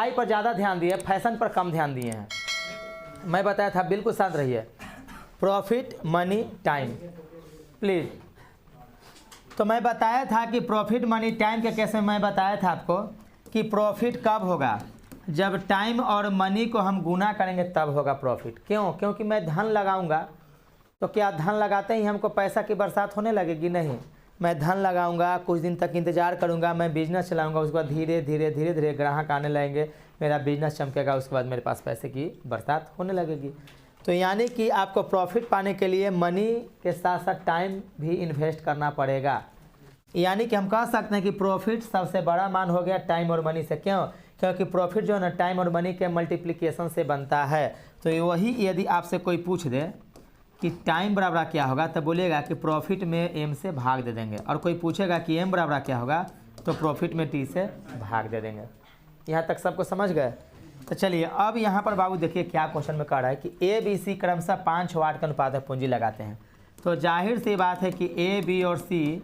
पढ़ाई पर ज़्यादा ध्यान दिए, फैशन पर कम ध्यान दिए हैं। मैं बताया था, बिल्कुल शांत रहिए। Profit money time please. तो मैं बताया था कि प्रॉफिट मनी टाइम के केस में मैं बताया था आपको कि प्रॉफिट कब होगा, जब टाइम और मनी को हम गुना करेंगे तब होगा प्रॉफिट। क्यों? क्योंकि मैं धन लगाऊंगा तो क्या धन लगाते ही हमको पैसा की बरसात होने लगेगी? नहीं, मैं धन लगाऊंगा, कुछ दिन तक इंतजार करूंगा, मैं बिजनेस चलाऊंगा, उसके बाद धीरे धीरे धीरे धीरे ग्राहक आने लगेंगे, मेरा बिजनेस चमकेगा, उसके बाद मेरे पास पैसे की बरसात होने लगेगी। तो यानी कि आपको प्रॉफिट पाने के लिए मनी के साथ साथ टाइम भी इन्वेस्ट करना पड़ेगा। यानी कि हम कह सकते हैं कि प्रॉफिट सबसे बड़ा मान हो गया टाइम और मनी से। क्यों? क्योंकि प्रॉफिट जो है ना टाइम और मनी के मल्टीप्लिकेशन से बनता है। तो वही यदि आपसे कोई पूछ दे कि टाइम बराबर क्या होगा, तो बोलेगा कि प्रॉफिट में एम से भाग दे देंगे, और कोई पूछेगा कि एम बराबर क्या होगा तो प्रॉफिट में टी से भाग दे देंगे। यहाँ तक सबको समझ गए? तो चलिए अब यहाँ पर बाबू देखिए क्या क्वेश्चन में कह रहा है कि ए बी सी क्रमशः 5 और 8 के अनुपात में पूंजी लगाते हैं। तो जाहिर सी बात है कि ए बी और सी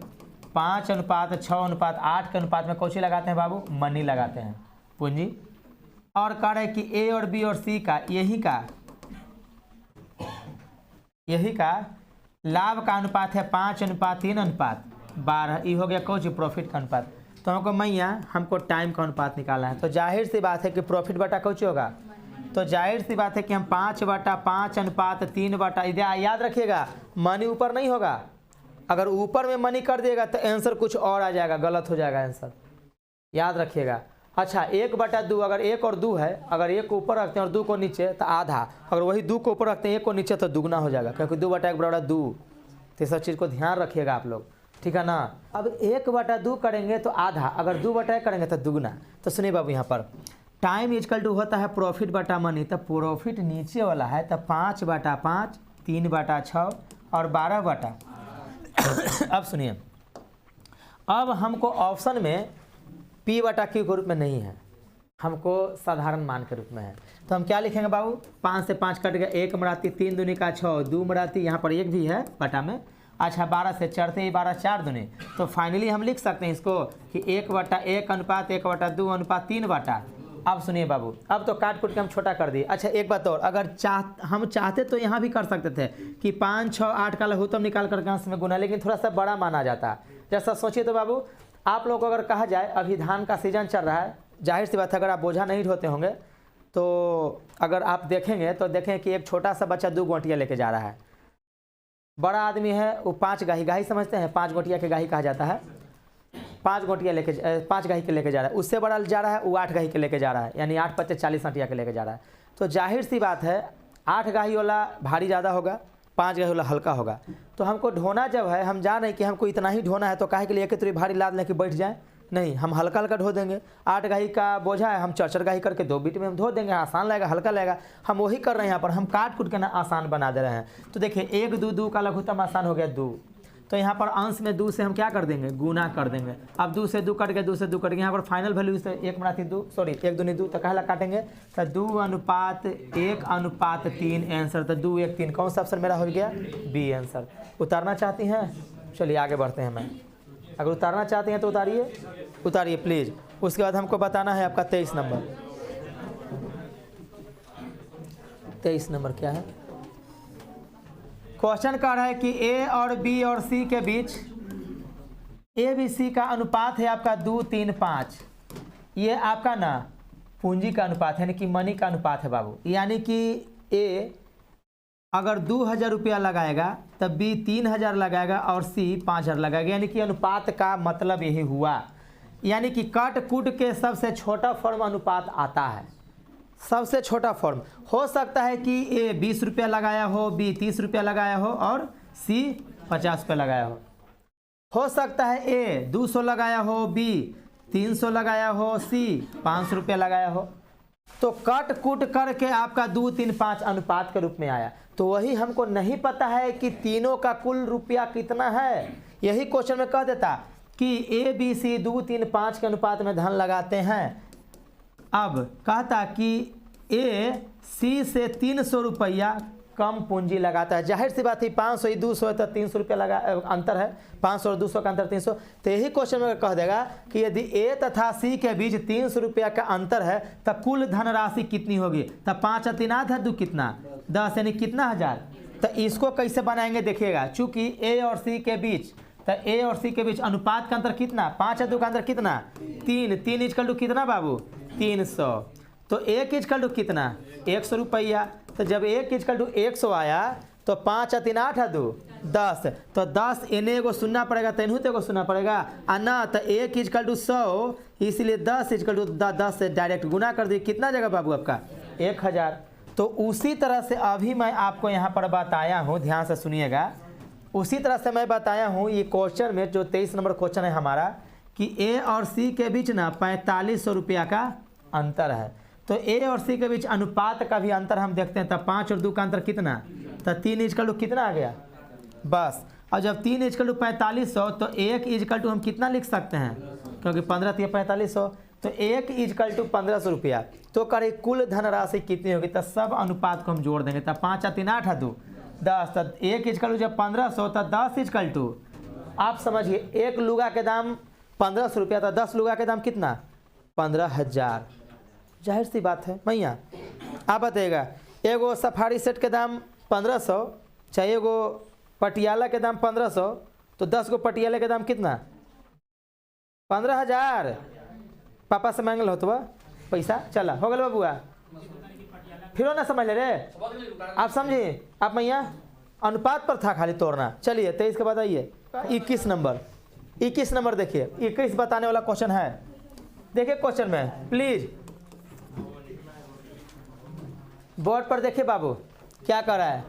5:6:8 के अनुपात में कौन सी लगाते हैं बाबू? मनी लगाते हैं, पूंजी। और कह रहे हैं कि ए और बी और सी का यही का लाभ का अनुपात है 5:3:12। ये हो गया कौन सी? प्रॉफिट का अनुपात। तो हमको टाइम का अनुपात निकालना है। तो जाहिर सी बात है कि प्रॉफिट बटा कौन सी होगा? तो जाहिर सी बात है कि हम 5/5:3 याद रखिएगा, मनी ऊपर नहीं होगा। अगर ऊपर में मनी कर देगा तो आंसर कुछ और आ जाएगा, गलत हो जाएगा आंसर, याद रखिएगा। अच्छा 1/2, अगर 1 और 2 है, अगर 1 को ऊपर रखते हैं और 2 को नीचे तो आधा, अगर वही 2 को ऊपर रखते हैं 1 को नीचे तो दुगना हो जाएगा, क्योंकि 2/1 बराबर 2। तो सब चीज़ को ध्यान रखिएगा आप लोग, ठीक है ना। अब 1/2 करेंगे तो आधा, अगर 2/1 करेंगे तो दुगना। तो सुनिए बाबू, यहाँ पर टाइम इक्वल टू होता है प्रॉफिट बटा मनी। तो प्रॉफिट नीचे वाला है तो 5/5, 3/6 और 12 अब सुनिए, अब हमको ऑप्शन में P/Q के रूप में नहीं है, हमको साधारण मान के रूप में है। तो हम क्या लिखेंगे बाबू? 5 से 5 कट गया, 1 मराती 3 दूनी का 6, 2 मराती यहाँ पर 1 भी है बटा में। अच्छा 12 से चढ़ते ही 12 4 दूनी। तो फाइनली हम लिख सकते हैं इसको कि 1/1 अनुपात 1/2 अनुपात 3/। अब सुनिए बाबू, अब तो काट कूट के हम छोटा कर दिए। अच्छा एक बात और, अगर हम चाहते तो यहाँ भी कर सकते थे कि 5, 6, 8 का लघुत्तम निकाल कर अंश में गुना, लेकिन थोड़ा सा बड़ा माना जाता। जैसा सोचिए तो बाबू, आप लोग को अगर कहा जाए अभी धान का सीजन चल रहा है, जाहिर सी बात है अगर आप बोझा नहीं ढोते होंगे तो अगर आप देखेंगे तो देखें कि एक छोटा सा बच्चा 2 गोटियाँ लेके जा रहा है, बड़ा आदमी है वो 5 गाही समझते हैं, 5 गोटिया के गाही कहा जाता है, 5 गाही के लेके जा रहा है। उससे बड़ा जा रहा है वो 8 गाही के लेके जा रहा है, यानी 8 × 40 आंटिया के लेके जा रहा है। तो जाहिर सी बात है 8 गाही वाला भारी ज़्यादा होगा, 5 गाही वाला हल्का होगा। तो हमको ढोना जब है, हम जान रहे कि हमको इतना ही ढोना है, तो काहे के लिए एक भारी लाद लेके बैठ जाए? नहीं, हम हल्का हल्का ढो देंगे। 8 गाही का बोझा है, हम 4 गाही करके 2 बीट में हम धो देंगे, आसान लगेगा, हल्का लगेगा। हम वही कर रहे हैं यहाँ पर, हम काट कूट के ना आसान बना दे रहे हैं। तो देखिए 1, 2, 2 का लघुत्तम आसान हो गया 2। तो यहाँ पर अंश में 2 से हम क्या कर देंगे? गुना कर देंगे। अब 2 से 2 कट गया, 2 से 2 कट गया, यहाँ पर फाइनल वैल्यू से 1 दूनी 2, तो कहला काटेंगे तो 2:1:3 आंसर। तो 2, 1, 3 कौन सा ऑप्शन मेरा हो गया? B answer. उतारना चाहती हैं? चलिए आगे बढ़ते हैं। मैं अगर उतारना चाहते हैं तो उतारिए प्लीज़। उसके बाद हमको बताना है आपका 23 नंबर। 23 नंबर क्या है? क्वेश्चन कर रहा है कि ए और बी और सी के बीच ABC का अनुपात है आपका 2, 3, 5। ये आपका ना पूंजी का अनुपात है, यानी कि मनी का अनुपात है बाबू। यानी कि ए अगर 2000 रुपया लगाएगा तब बी 3000 लगाएगा और सी 5000 लगाएगा, यानी कि अनुपात का मतलब यही हुआ। यानी कि काट कूट के सबसे छोटा फॉर्म अनुपात आता है, सबसे छोटा फॉर्म। हो सकता है कि ए 20 रुपया लगाया हो, बी 30 रुपया लगाया हो और सी 50 रुपया लगाया हो सकता है ए 200 लगाया हो, बी 300 लगाया हो, सी 500 रुपया लगाया हो। तो कट कूट करके आपका 2, 3, 5 अनुपात के रूप में आया। तो वही हमको नहीं पता है कि तीनों का कुल रुपया कितना है। यही क्वेश्चन में कह देता कि ए बी सी 2, 3, 5 के अनुपात में धन लगाते हैं। अब कहता कि ए सी से 300 रुपया कम पूंजी लगाता है। जाहिर सी बात है 500 ही 200 है तो 300 रुपया लगा अंतर है, 500 और 200 का अंतर 300। तो यही क्वेश्चन में कह देगा कि यदि ए तथा सी के बीच 300 रुपया का अंतर है तो कुल धनराशि कितनी होगी। तो 5 और 3 8 है, 2 कितना 10 यानी कितना हजार। तो इसको कैसे बनाएंगे देखिएगा, चूंकि ए और सी के बीच, तो ए और सी के बीच अनुपात का अंतर कितना 5 और 2 का अंतर कितना 3, 3 इक्वल टू कितना बाबू 300। तो 1 इक्वल टू कितना 100 रुपया। तो जब 1 इक्वल टू 100 आया तो 5 और 3 8 है 2 10, तो 10 इन्हें को सुनना पड़ेगा, तेनहू ते को सुनना पड़ेगा ना। तो 1 इक्वल टू 100, इसलिए 10 इक्वल टू 10 से डायरेक्ट गुना कर दिए। कितना जगह बाबू आपका 1000। तो उसी तरह से अभी मैं आपको यहाँ पर बताया हूँ, ध्यान से सुनिएगा, उसी तरह से मैं बताया हूँ ये क्वेश्चन में जो 23 नंबर क्वेश्चन है हमारा, कि ए और सी के बीच ना 4500 रुपया का अंतर है। तो ए और सी के बीच अनुपात का भी अंतर हम देखते हैं। तब 5 और 2 का अंतर कितना, तो 3 इक्वल टू कितना आ गया बस। और जब 3 इक्वल टू 4500 तो 1 इक्वल टू हम कितना लिख सकते हैं, क्योंकि 15 3 4500, तो 1 इक्वल टू 1500 रुपया। तो करे कुल धनराशि कितनी होगी, तो सब अनुपात को हम जोड़ देंगे। तब 5 और 3 8 है 2 10, तो 1 इक्वल टू जब 1500 तो 10 इक्वल टू, आप समझिए 1 लुगा के दाम 1500 रुपया, तो 10 लुगा के दाम कितना 15000। जाहिर सी बात है भैया। आप बताइएगा एगो सफारी सेट के दाम 1500, चाहे एगो पटियाला के दाम 1500, तो 10 गो पटियाला के दाम कितना 15000। पापा से मांगल हो तो पैसा चला हो गया बबुआ, फिर ना समझ ले रे आप समझिए। आप मैया अनुपात पर था खाली तोड़ना। चलिए 23 के बाद आइए 21 नंबर, 21 नंबर देखिए, 21 बताने वाला क्वेश्चन है। देखिए क्वेश्चन में प्लीज बोर्ड पर देखिए बाबू क्या कर रहा है।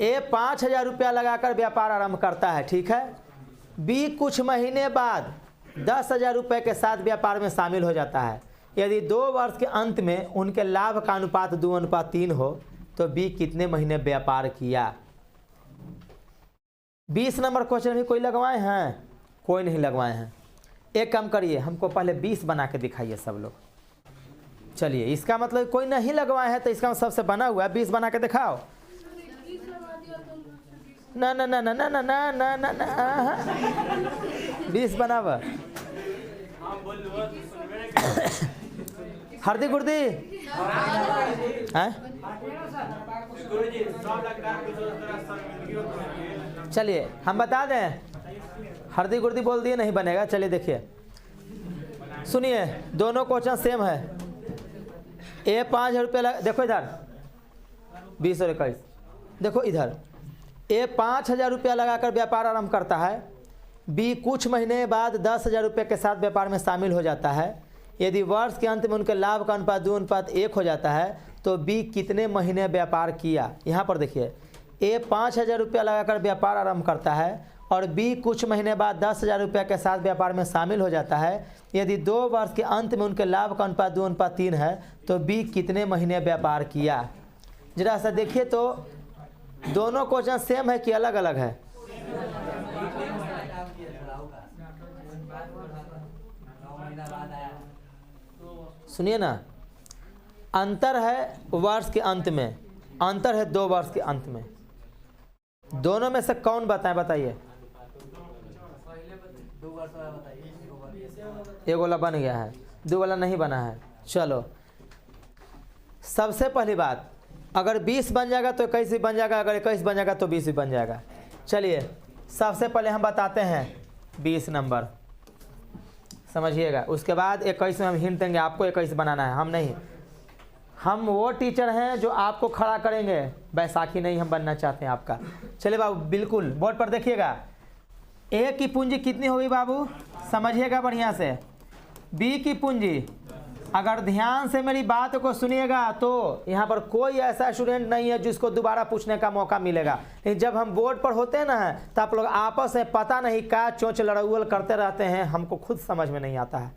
ए 5000 रुपया लगाकर व्यापार आरंभ करता है, ठीक है। बी कुछ महीने बाद 10,000 रुपये के साथ व्यापार में शामिल हो जाता है। यदि 2 वर्ष के अंत में उनके लाभ का अनुपात 2:3 हो तो बी कितने महीने व्यापार किया। 20 नंबर क्वेश्चन भी कोई लगवाए हैं, कोई नहीं लगवाए हैं। एक काम करिए, हमको पहले 20 बना के दिखाइए सब लोग। चलिए इसका मतलब कोई नहीं लगवाए हैं तो इसका सबसे बना हुआ है, 20 बना के दिखाओ। ना ना ना ना ना ना ना ना ना ना 20 बनावा। हरदी गुर्दी चलिए हम बता दें, हरदी गुर्दी बोल दिए नहीं बनेगा। चलिए देखिए सुनिए, दोनों क्वेश्चन सेम है। ए 5000 रुपया देखो इधर 20 और 21, देखो इधर ए 5000 रुपया लगाकर व्यापार आरंभ करता है। बी कुछ महीने बाद 10,000 रुपये के साथ व्यापार में शामिल हो जाता है। यदि वर्ष के अंत में उनके लाभ का अनुपात 2:1 हो जाता है तो बी कितने महीने व्यापार किया। यहाँ पर देखिए ए 5000 रुपया लगाकर व्यापार आरंभ करता है और बी कुछ महीने बाद 10,000 रुपये के साथ व्यापार में शामिल हो जाता है। यदि 2 वर्ष के अंत में उनके लाभ का अनुपात 2:3 है तो बी कितने महीने व्यापार किया। जरा सा देखिए तो दोनों क्वेश्चन सेम है कि अलग अलग है। सुनिए ना, अंतर है वर्ष के अंत में, अंतर है 2 वर्ष के अंत में। दोनों में से कौन बताएं, बताइए। एक वाला बन गया है, 2 वाला नहीं बना है। चलो सबसे पहली बात, अगर 20 बन जाएगा तो 21 भी बन जाएगा, अगर 21 बन जाएगा तो 20 भी बन जाएगा। चलिए सबसे पहले हम बताते हैं 20 नंबर, समझिएगा। उसके बाद 21 में हम हिंट देंगे, आपको 21 बनाना है, हम नहीं। हम वो टीचर हैं जो आपको खड़ा करेंगे, बैसाखी नहीं हम बनना चाहते हैं आपका। चलिए बाबू बिल्कुल बोर्ड पर देखिएगा। ए की पूंजी कितनी होगी बाबू, समझिएगा बढ़िया से। बी की पूंजी, अगर ध्यान से मेरी बात को सुनिएगा तो यहाँ पर कोई ऐसा स्टूडेंट नहीं है जिसको दोबारा पूछने का मौका मिलेगा। लेकिन जब हम बोर्ड पर होते हैं ना तो आप लोग आपस में पता नहीं क्या चोंच लड़ाउल करते रहते हैं, हमको खुद समझ में नहीं आता है।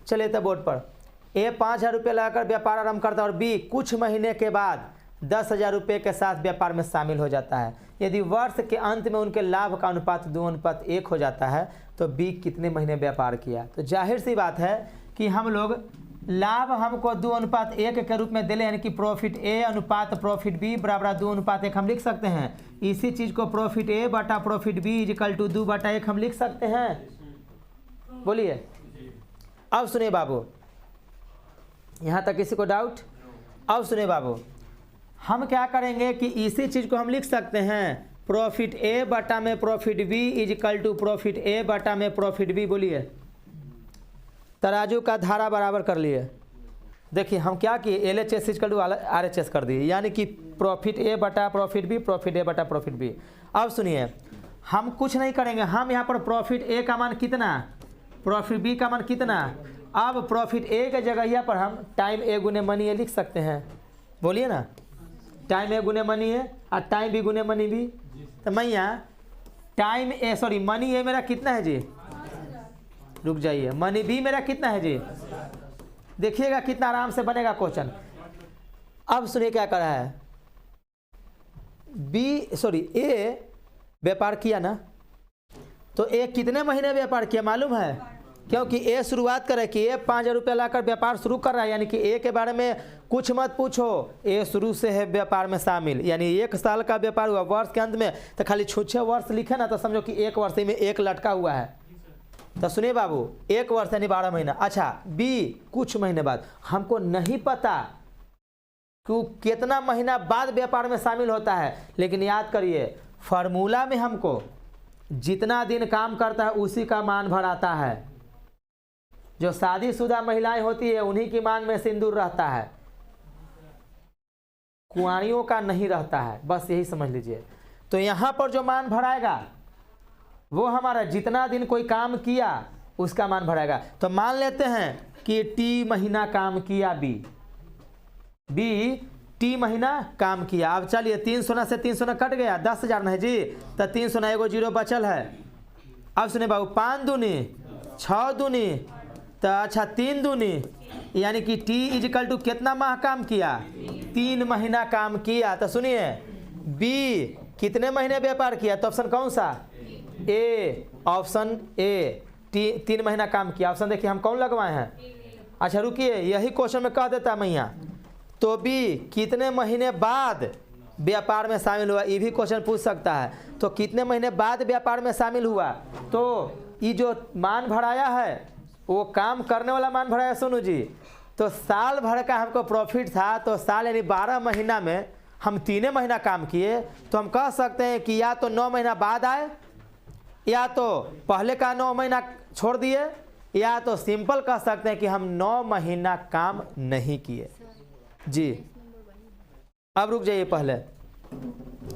चलिए तो बोर्ड पर ए 5000 रुपये लगाकर व्यापार आरंभ करता है और बी कुछ महीने के बाद 10,000 रुपये के साथ व्यापार में शामिल हो जाता है। यदि वर्ष के अंत में उनके लाभ का अनुपात 2:1 हो जाता है तो बी कितने महीने व्यापार किया। तो जाहिर सी बात है कि हम लोग लाभ हमको 2:1 के रूप में दिले, यानी कि प्रॉफिट ए अनुपात प्रॉफिट बी बराबर 2:1 हम लिख सकते हैं। इसी चीज को प्रॉफिट ए बटा प्रॉफिट बी इक्वल टू 2/1 हम लिख सकते हैं। बोलिए, अब सुनिए बाबू, यहाँ तक किसी को डाउट? अब सुनिए बाबू, हम क्या करेंगे कि इसी चीज को हम लिख सकते हैं प्रॉफिट ए बटा में profit B equal to profit A बटा में प्रॉफिट बी। बोलिए, तराजू का धारा बराबर कर लिए। देखिए हम क्या किए, LHS इक्वल टू RHS कर दिए, यानी कि प्रॉफिट ए बटा प्रॉफिट बी, प्रॉफिट ए बटा प्रॉफिट बी। अब सुनिए, हम कुछ नहीं करेंगे, हम यहाँ पर प्रॉफिट ए का मान कितना, प्रॉफिट बी का मान कितना। अब प्रॉफिट ए के जगह पर हम टाइम ए गुने मनी ए लिख सकते हैं। बोलिए ना, टाइम ए गुने मनी है और टाइम बी गुने मनी बी। तो मैं यहाँ टाइम ए सॉरी मनी ए मेरा कितना है जी, रुक जाइए, मनी बी मेरा कितना है जी। देखिएगा कितना आराम से बनेगा क्वेश्चन। अब सुनिए क्या कर रहा है, ए व्यापार किया ना, तो ए कितने महीने व्यापार किया मालूम है? क्योंकि ए शुरुआत करे कि ए 5,000 रुपया लाकर व्यापार शुरू कर रहा है, यानी कि ए के बारे में कुछ मत पूछो, ए शुरू से है व्यापार में शामिल। यानी 1 साल का व्यापार हुआ, वर्ष के अंत में तो खाली 6 वर्ष लिखे ना, तो समझो कि 1 वर्ष में 1 लटका हुआ है। तो सुनिए बाबू, 1 वर्ष यानी 12 महीना। अच्छा, बी कुछ महीने बाद, हमको नहीं पता कि कितना महीना बाद व्यापार में शामिल होता है, लेकिन याद करिए फार्मूला में हमको जितना दिन काम करता है उसी का मान भर आता है। जो शादीशुदा महिलाएं होती है उन्हीं की मांग में सिंदूर रहता है, कुंवारियों का नहीं रहता है, बस यही समझ लीजिए। तो यहाँ पर जो मान भराएगा वो हमारा जितना दिन कोई काम किया उसका मान भराएगा। तो मान लेते हैं कि टी महीना काम किया बी टी महीना काम किया। अब चलिए 3 सोना से 3 सोना कट गया, 10,000 नहीं जी, तो 3 सोना एगो जीरो बचल है। अब सुने बाबू, 5 दूनी 6 दूनी, तो अच्छा 3 दूनी, यानी कि टी इक्वल टू कितना माह काम किया, 3 महीना काम किया। तो सुनिए बी कितने महीने व्यापार किया, तो ऑप्शन कौन सा, ए, ऑप्शन ए 3 महीना काम किया। ऑप्शन देखिए हम कौन लगवाए हैं। अच्छा रुकिए, यही क्वेश्चन में कह देता मैं यहाँ, तो बी कितने महीने बाद व्यापार में शामिल हुआ, ये भी क्वेश्चन पूछ सकता है। तो कितने महीने बाद व्यापार में शामिल हुआ, तो ये जो मान भराया है वो काम करने वाला मान भराया सोनू जी। तो साल भर का हमको प्रॉफिट था, तो साल यानी 12 महीना में हम 3 महीना काम किए, तो हम कह सकते हैं कि या तो 9 महीना बाद आए, या तो पहले का 9 महीना छोड़ दिए, या तो सिंपल कह सकते हैं कि हम 9 महीना काम नहीं किए जी। अब रुक जाइए, पहले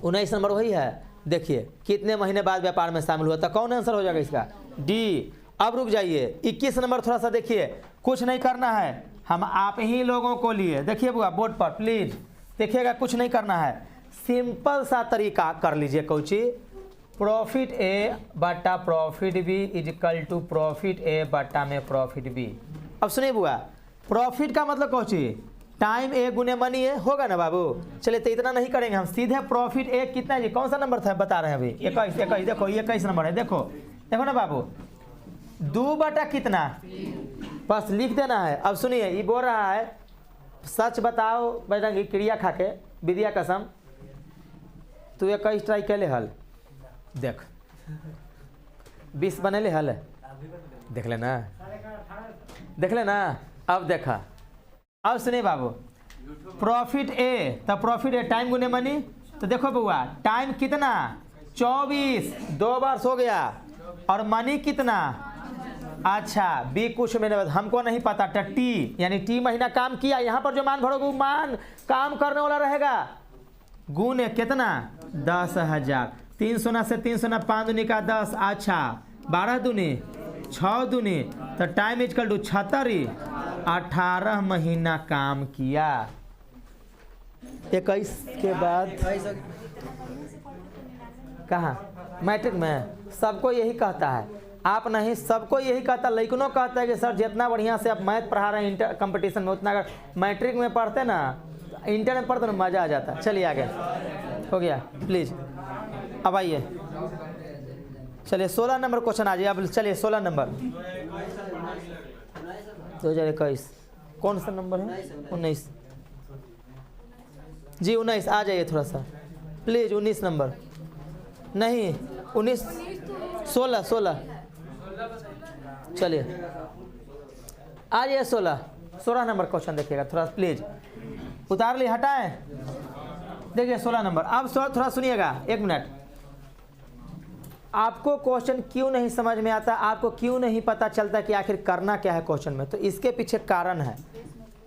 19 नंबर वही है। देखिए कितने महीने बाद व्यापार में शामिल हुआ, तो कौन आंसर हो जाएगा इसका, डी। अब रुक जाइए 21 नंबर, थोड़ा सा देखिए, कुछ नहीं करना है, हम आप ही लोगों को लिए, देखिए बुआ बोर्ड पर प्लीज देखिएगा, कुछ नहीं करना है, सिंपल सा तरीका कर लीजिए कोची, प्रॉफिट ए बटा profit B equal to profit A बटा में प्रॉफिट बी। अब सुनिए बुआ, प्रॉफिट का मतलब कोची, टाइम ए गुने मनी ए होगा ना बाबू। चलिए तो इतना नहीं करेंगे, हम सीधे प्रॉफिट ए कितना है जी, कौन सा नंबर था बता रहे हैं अभी, 21 देखो 21 नंबर है, देखो ना बाबू, 2 बटा कितना, बस लिख देना है। अब सुनिए ये बोल रहा है सच बताओ बजरंगी, क्रिया खाके विद्या कसम, तू 21 ट्राई कैले हल, देख 20 बनेले हल, देख लेना। अब देखा, अब सुनिए बाबू, प्रॉफिट ए, तो प्रॉफिट ए टाइम गुने मनी, तो देखो बुआ टाइम कितना 24, 2 बार हो गया, और मनी कितना, अच्छा बी कुछ महीने बाद, हमको नहीं पता, टी यानी टी महीना काम किया। यहाँ पर जो मान भरोगे मान काम करने वाला रहेगा, गुने कितना 10,000, 3 सोना से 3 सोना 5 दूनी का 10, अच्छा 12 दूनी 6 दूनी, तो टाइम इक्वल टू 76, 18 महीना काम किया। 21 के बाद कहाँ, मैट्रिक में सबको यही कहता है, आप नहीं सबको यही कहता, लेकिनों कहता है कि सर जितना बढ़िया से आप मैथ पढ़ा रहे हैं इंटर कंपटीशन में, उतना अगर मैट्रिक में पढ़ते ना, इंटर में पढ़ते ना, मज़ा आ जाता। चलिए आगे हो गया प्लीज़, अब आइए, चलिए 16 नंबर क्वेश्चन आ जाइए। अब चलिए 16 नंबर 2021 कौन सा नंबर है? 19 जी, 19 आ जाइए थोड़ा सा प्लीज। 19 नंबर नहीं, 19 16 चलिए आ जाइए। 16 नंबर क्वेश्चन देखिएगा थोड़ा प्लीज, उतार ली हटाएं। देखिए 16 नंबर। अब थोड़ा सुनिएगा, 1 मिनट। आपको क्वेश्चन क्यों नहीं समझ में आता, आपको क्यों नहीं पता चलता कि आखिर करना क्या है क्वेश्चन में, तो इसके पीछे कारण है।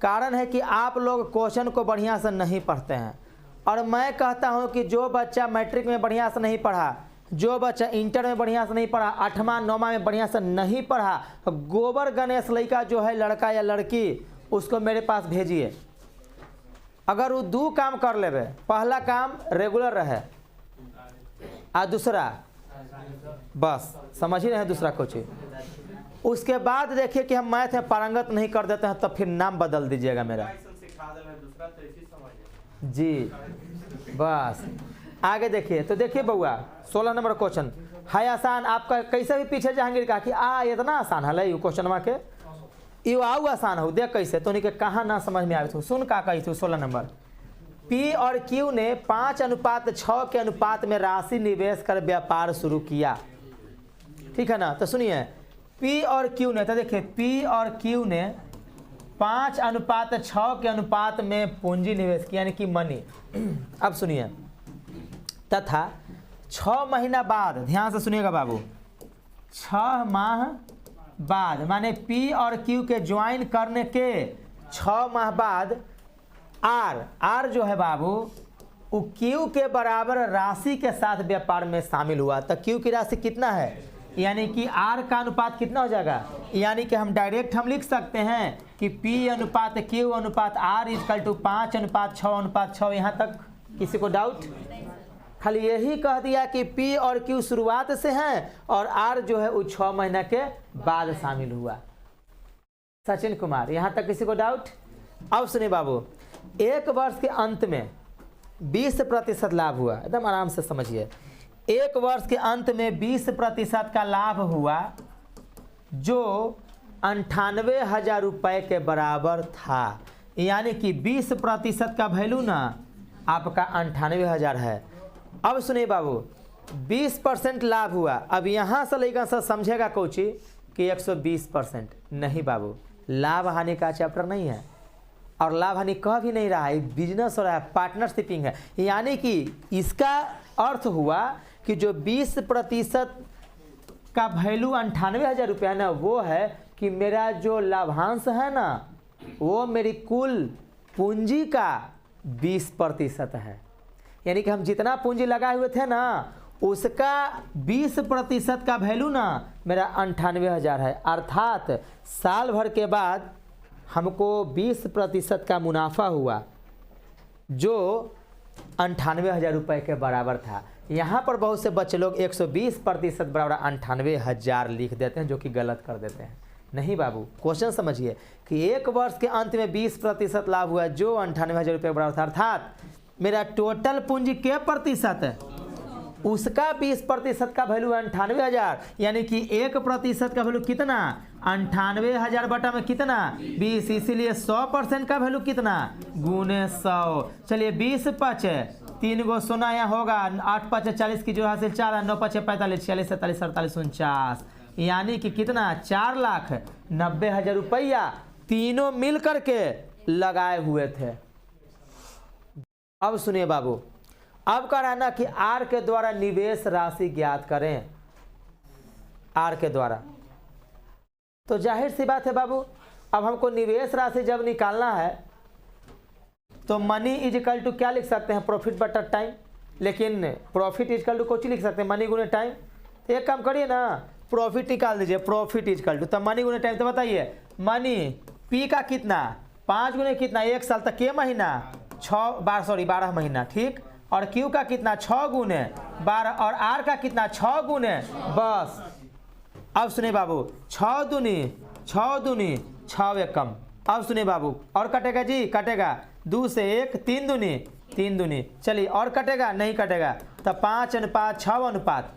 कारण है कि आप लोग क्वेश्चन को बढ़िया से नहीं पढ़ते हैं। और मैं कहता हूं कि जो बच्चा मैट्रिक में बढ़िया से नहीं पढ़ा, जो बच्चा इंटर में बढ़िया से नहीं पढ़ा, 8वां 9वां में बढ़िया से नहीं पढ़ा, गोबर गणेश लड़का जो है, लड़का या लड़की, उसको मेरे पास भेजिए। अगर वो 2 काम कर लेवे, पहला काम रेगुलर रहे और दूसरा बस समझ ही रहे दूसरा कुछ, उसके बाद देखिए कि हम मैथ में पारंगत नहीं कर देते हैं, तब फिर नाम बदल दीजिएगा मेरा जी। बस आगे देखिए। तो देखिए बउआ 16 नंबर क्वेश्चन है आसान। आपका कैसे भी पीछे जहांगीर का कि इतना आसान है क्वेश्चन के, यू आऊ आसान हो देख कैसे, तो उनके कहाँ ना समझ में आए थे। सुन का कही थी 16 नंबर। पी और क्यू ने 5:6 के अनुपात में राशि निवेश कर व्यापार शुरू किया, ठीक है ना। तो सुनिए, पी और क्यू ने, तो देखिए पी और क्यू ने 5:6 के अनुपात में पूंजी निवेश किया, यानी कि मनी। अब सुनिए, तथा 6 महीना बाद, ध्यान से सुनिएगा बाबू, 6 माह बाद, माने पी और क्यू के ज्वाइन करने के 6 माह बाद आर जो है बाबू, वो क्यू के बराबर राशि के साथ व्यापार में शामिल हुआ। तो क्यू की राशि कितना है, यानी कि आर का अनुपात कितना हो जाएगा, यानी कि हम डायरेक्ट हम लिख सकते हैं कि पी अनुपात क्यू अनुपात आर इक्वल टू 5:6:6। यहाँ तक किसी को डाउट? खाली यही कह दिया कि पी और क्यू शुरुआत से हैं और आर जो है वो 6 महीना के बाद शामिल हुआ। सचिन कुमार, यहाँ तक किसी को डाउट? अब सुनिए बाबू, 1 वर्ष के अंत में 20% लाभ हुआ, एकदम आराम से समझिए। 1 वर्ष के अंत में 20% का लाभ हुआ, जो 98,000 रुपये के बराबर था। यानी कि 20% का वैल्यू ना आपका 98,000 है। अब सुनिए बाबू, 20% लाभ हुआ। अब यहाँ से लेकर सब समझेगा कोची कि 120% नहीं बाबू, लाभ हानि का चैप्टर नहीं है और लाभ हानि कह भी नहीं रहा है, बिजनेस हो रहा है, पार्टनरशिपिंग है। यानी कि इसका अर्थ हुआ कि जो 20% का वैल्यू 98,000 रुपया है ना, वो है कि मेरा जो लाभांश है ना, वो मेरी कुल पूंजी का 20% है। यानी कि हम जितना पूंजी लगाए हुए थे ना, उसका 20% का वैल्यू ना मेरा 98,000 है। अर्थात साल भर के बाद हमको 20% का मुनाफा हुआ, जो 98,000 रुपये के बराबर था। यहाँ पर बहुत से बच्चे लोग 120% बराबर 98,000 लिख देते हैं, जो कि गलत कर देते हैं। नहीं बाबू, क्वेश्चन समझिए कि 1 वर्ष के अंत में 20% लाभ हुआ, जो 98,000 रुपये के बराबर था। अर्थात मेरा टोटल पूंजी के प्रतिशत है, उसका 20% का वैल्यू है 98,000। यानी कि 1% का वैल्यू कितना, 98,000 बटा में कितना 20, इसीलिए 100% का वैल्यू कितना गुने 100। चलिए 20 5 3 गो सोना यहाँ होगा, 8 5 40 की जो हासिल 4, 9 5 45, 46 47 48 49, यानी कि कितना 4,90,000 रुपया तीनों मिल करके लगाए हुए थे। अब सुनिए बाबू, अब कह रहा है ना कि आर के द्वारा निवेश राशि ज्ञात करें, आर के द्वारा। तो जाहिर सी बात है बाबू, अब हमको निवेश राशि जब निकालना है तो मनी इज इक्वल टू क्या लिख सकते हैं, प्रॉफिट बटा टाइम। लेकिन प्रॉफिट इज इक्वल टू कुछ लिख सकते हैं, मनी गुने टाइम। तो एक काम करिए ना, प्रॉफिट निकाल दीजिए, प्रॉफिट इज इक्वल टू तब मनी गुने टाइम। तो बताइए मनी पी का कितना, 5 गुने कितना 1 साल तक के महीना 12 महीना, ठीक। और क्यू का कितना 6 गुने 12, और आर का कितना 6 गुने बस। अब सुनिए बाबू, 6 दूनी 6 एकम। अब सुनिए बाबू, और कटेगा जी, कटेगा 2 से 1, 3 दूनी। चलिए और कटेगा नहीं कटेगा, तो 5:6 अनुपात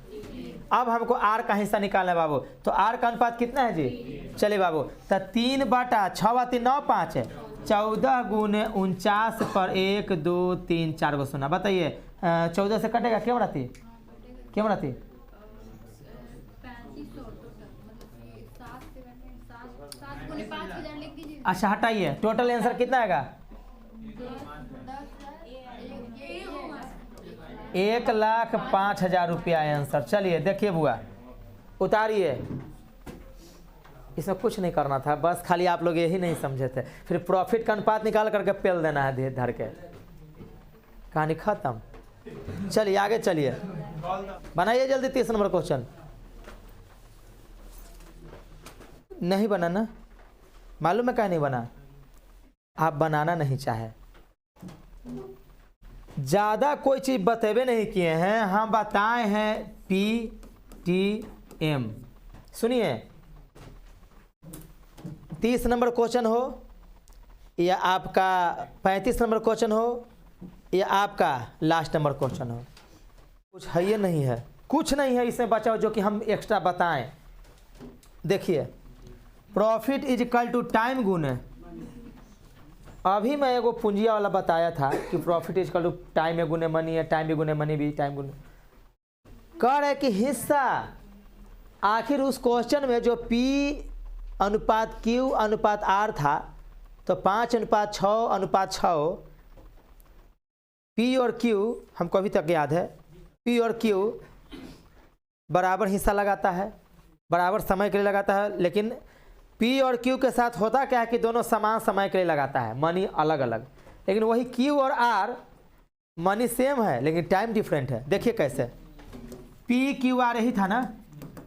अब हमको आर का हिस्सा निकालना है बाबू, तो आर का अनुपात कितना है जी? चलिए बाबू, तो 3 बटा 6 व 3 9 5 है, 14 गुने 49 पर 1 2 3 4 को सुना। बताइए 14 से कटेगा क्या बनाती, क्या बनाती? अच्छा हटाइए, टोटल आंसर कितना आएगा? 1,05,000 रुपया आंसर। चलिए देखिए बुआ, उतारिए, इसमें कुछ नहीं करना था, बस खाली आप लोग यही नहीं समझे थे। फिर प्रॉफिट का अनुपात निकाल करके पेल देना है धीरे धर के, कहानी खत्म। चलिए आगे चलिए, बनाइए जल्दी 30 नंबर क्वेश्चन। नहीं बना ना, मालूम है क्या नहीं बना? आप बनाना नहीं चाहे, ज़्यादा कोई चीज़ बतेबे नहीं किए हैं, हम बताए हैं PTM। सुनिए, 30 नंबर क्वेश्चन हो या आपका 35 नंबर क्वेश्चन हो या आपका लास्ट नंबर क्वेश्चन हो, कुछ है ये नहीं है, कुछ नहीं है इसमें बचा हो जो कि हम एक्स्ट्रा बताएं। देखिए, profit is equal to time गुने, अभी मैं एगो पूंजिया वाला बताया था कि profit is equal to time में गुने मनी है, टाइम भी गुने मनी भी, टाइम गुने कर है कि हिस्सा। आखिर उस क्वेश्चन में जो P अनुपात Q अनुपात R था, तो 5:6:6 P और Q हमको अभी तक याद है, P और Q बराबर हिस्सा लगाता है, बराबर समय के लिए लगाता है, लेकिन P और Q के साथ होता क्या है कि दोनों समान समय के लिए लगाता है, मनी अलग अलग। लेकिन वही Q और R मनी सेम है लेकिन टाइम डिफरेंट है। देखिए कैसे, P Q R यही था ना,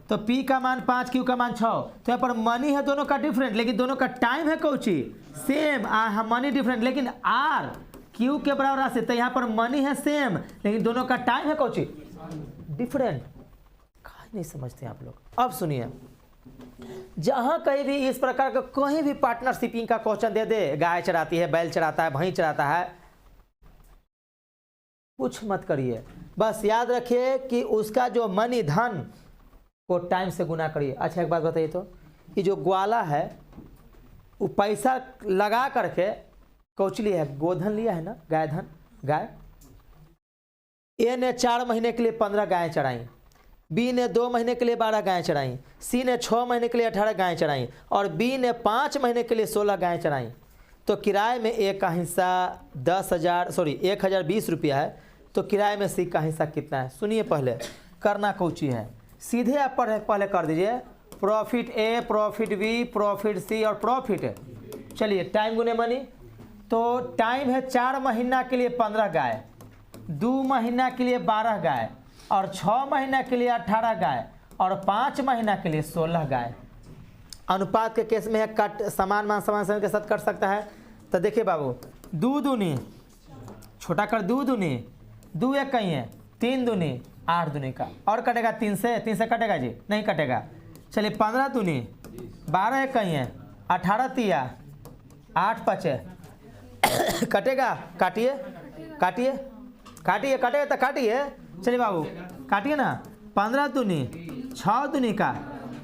तो P का मान 5 Q का मान 6, तो यहाँ पर मनी है दोनों का डिफरेंट लेकिन दोनों का टाइम है कौची सेम, मनी डिफरेंट लेकिन R Q के बराबर राशि, तो यहाँ पर मनी है सेम लेकिन दोनों का टाइम है कौची डिफरेंट। कहाँ नहीं समझते आप लोग। अब सुनिए, जहां कहीं भी इस प्रकार का कहीं भी पार्टनरशिपिंग का क्वेश्चन दे दे, गाय चराती है, बैल चराता है, भैंस चराता है, कुछ मत करिए, बस याद रखिए कि उसका जो मनी धन को टाइम से गुना करिए। अच्छा एक बात बताइए, तो ये जो ग्वाला है वो पैसा लगा करके कौच लिया है, गोधन लिया है ना, गाय धन, गाय। ए ने 4 महीने के लिए 15 गायें चराई, बी ने 2 महीने के लिए 12 गायें चराई, सी ने 6 महीने के लिए 18 गायें चराई और बी ने 5 महीने के लिए 16 गायें चराई। तो किराए में ए का हिस्सा 1,020 रुपया है, तो किराए में सी का हिस्सा कितना है? सुनिए, पहले करना कौची है, सीधे आप पहले कर दीजिए प्रॉफिट ए, प्रॉफिट बी, प्रॉफिट सी और प्रॉफिट ए। चलिए टाइम गुने मनी, तो टाइम है 4 महीना के लिए 15 गाय, 2 महीना के लिए 12 गाय और 6 महीना के लिए 18 गाय और 5 महीना के लिए 16 गाय। अनुपात के केस में है कट समान मान समान समय के साथ कट सकता है। तो देखिए बाबू, 2 दूनी छोटा कर, 2 दूनी 2 एक कहीं है, 3 दूनी 8 दूनी का, और कटेगा 3 से कटेगा जी, नहीं कटेगा। चलिए 15 दूनी 12 एक कहीं है, 18 तिया 8 पचे कटेगा, काटिए काटिए काटिए, कटेगा तो काटिए। चलिए बाबू काटिए ना, 15 दूनी 6 दूनी का,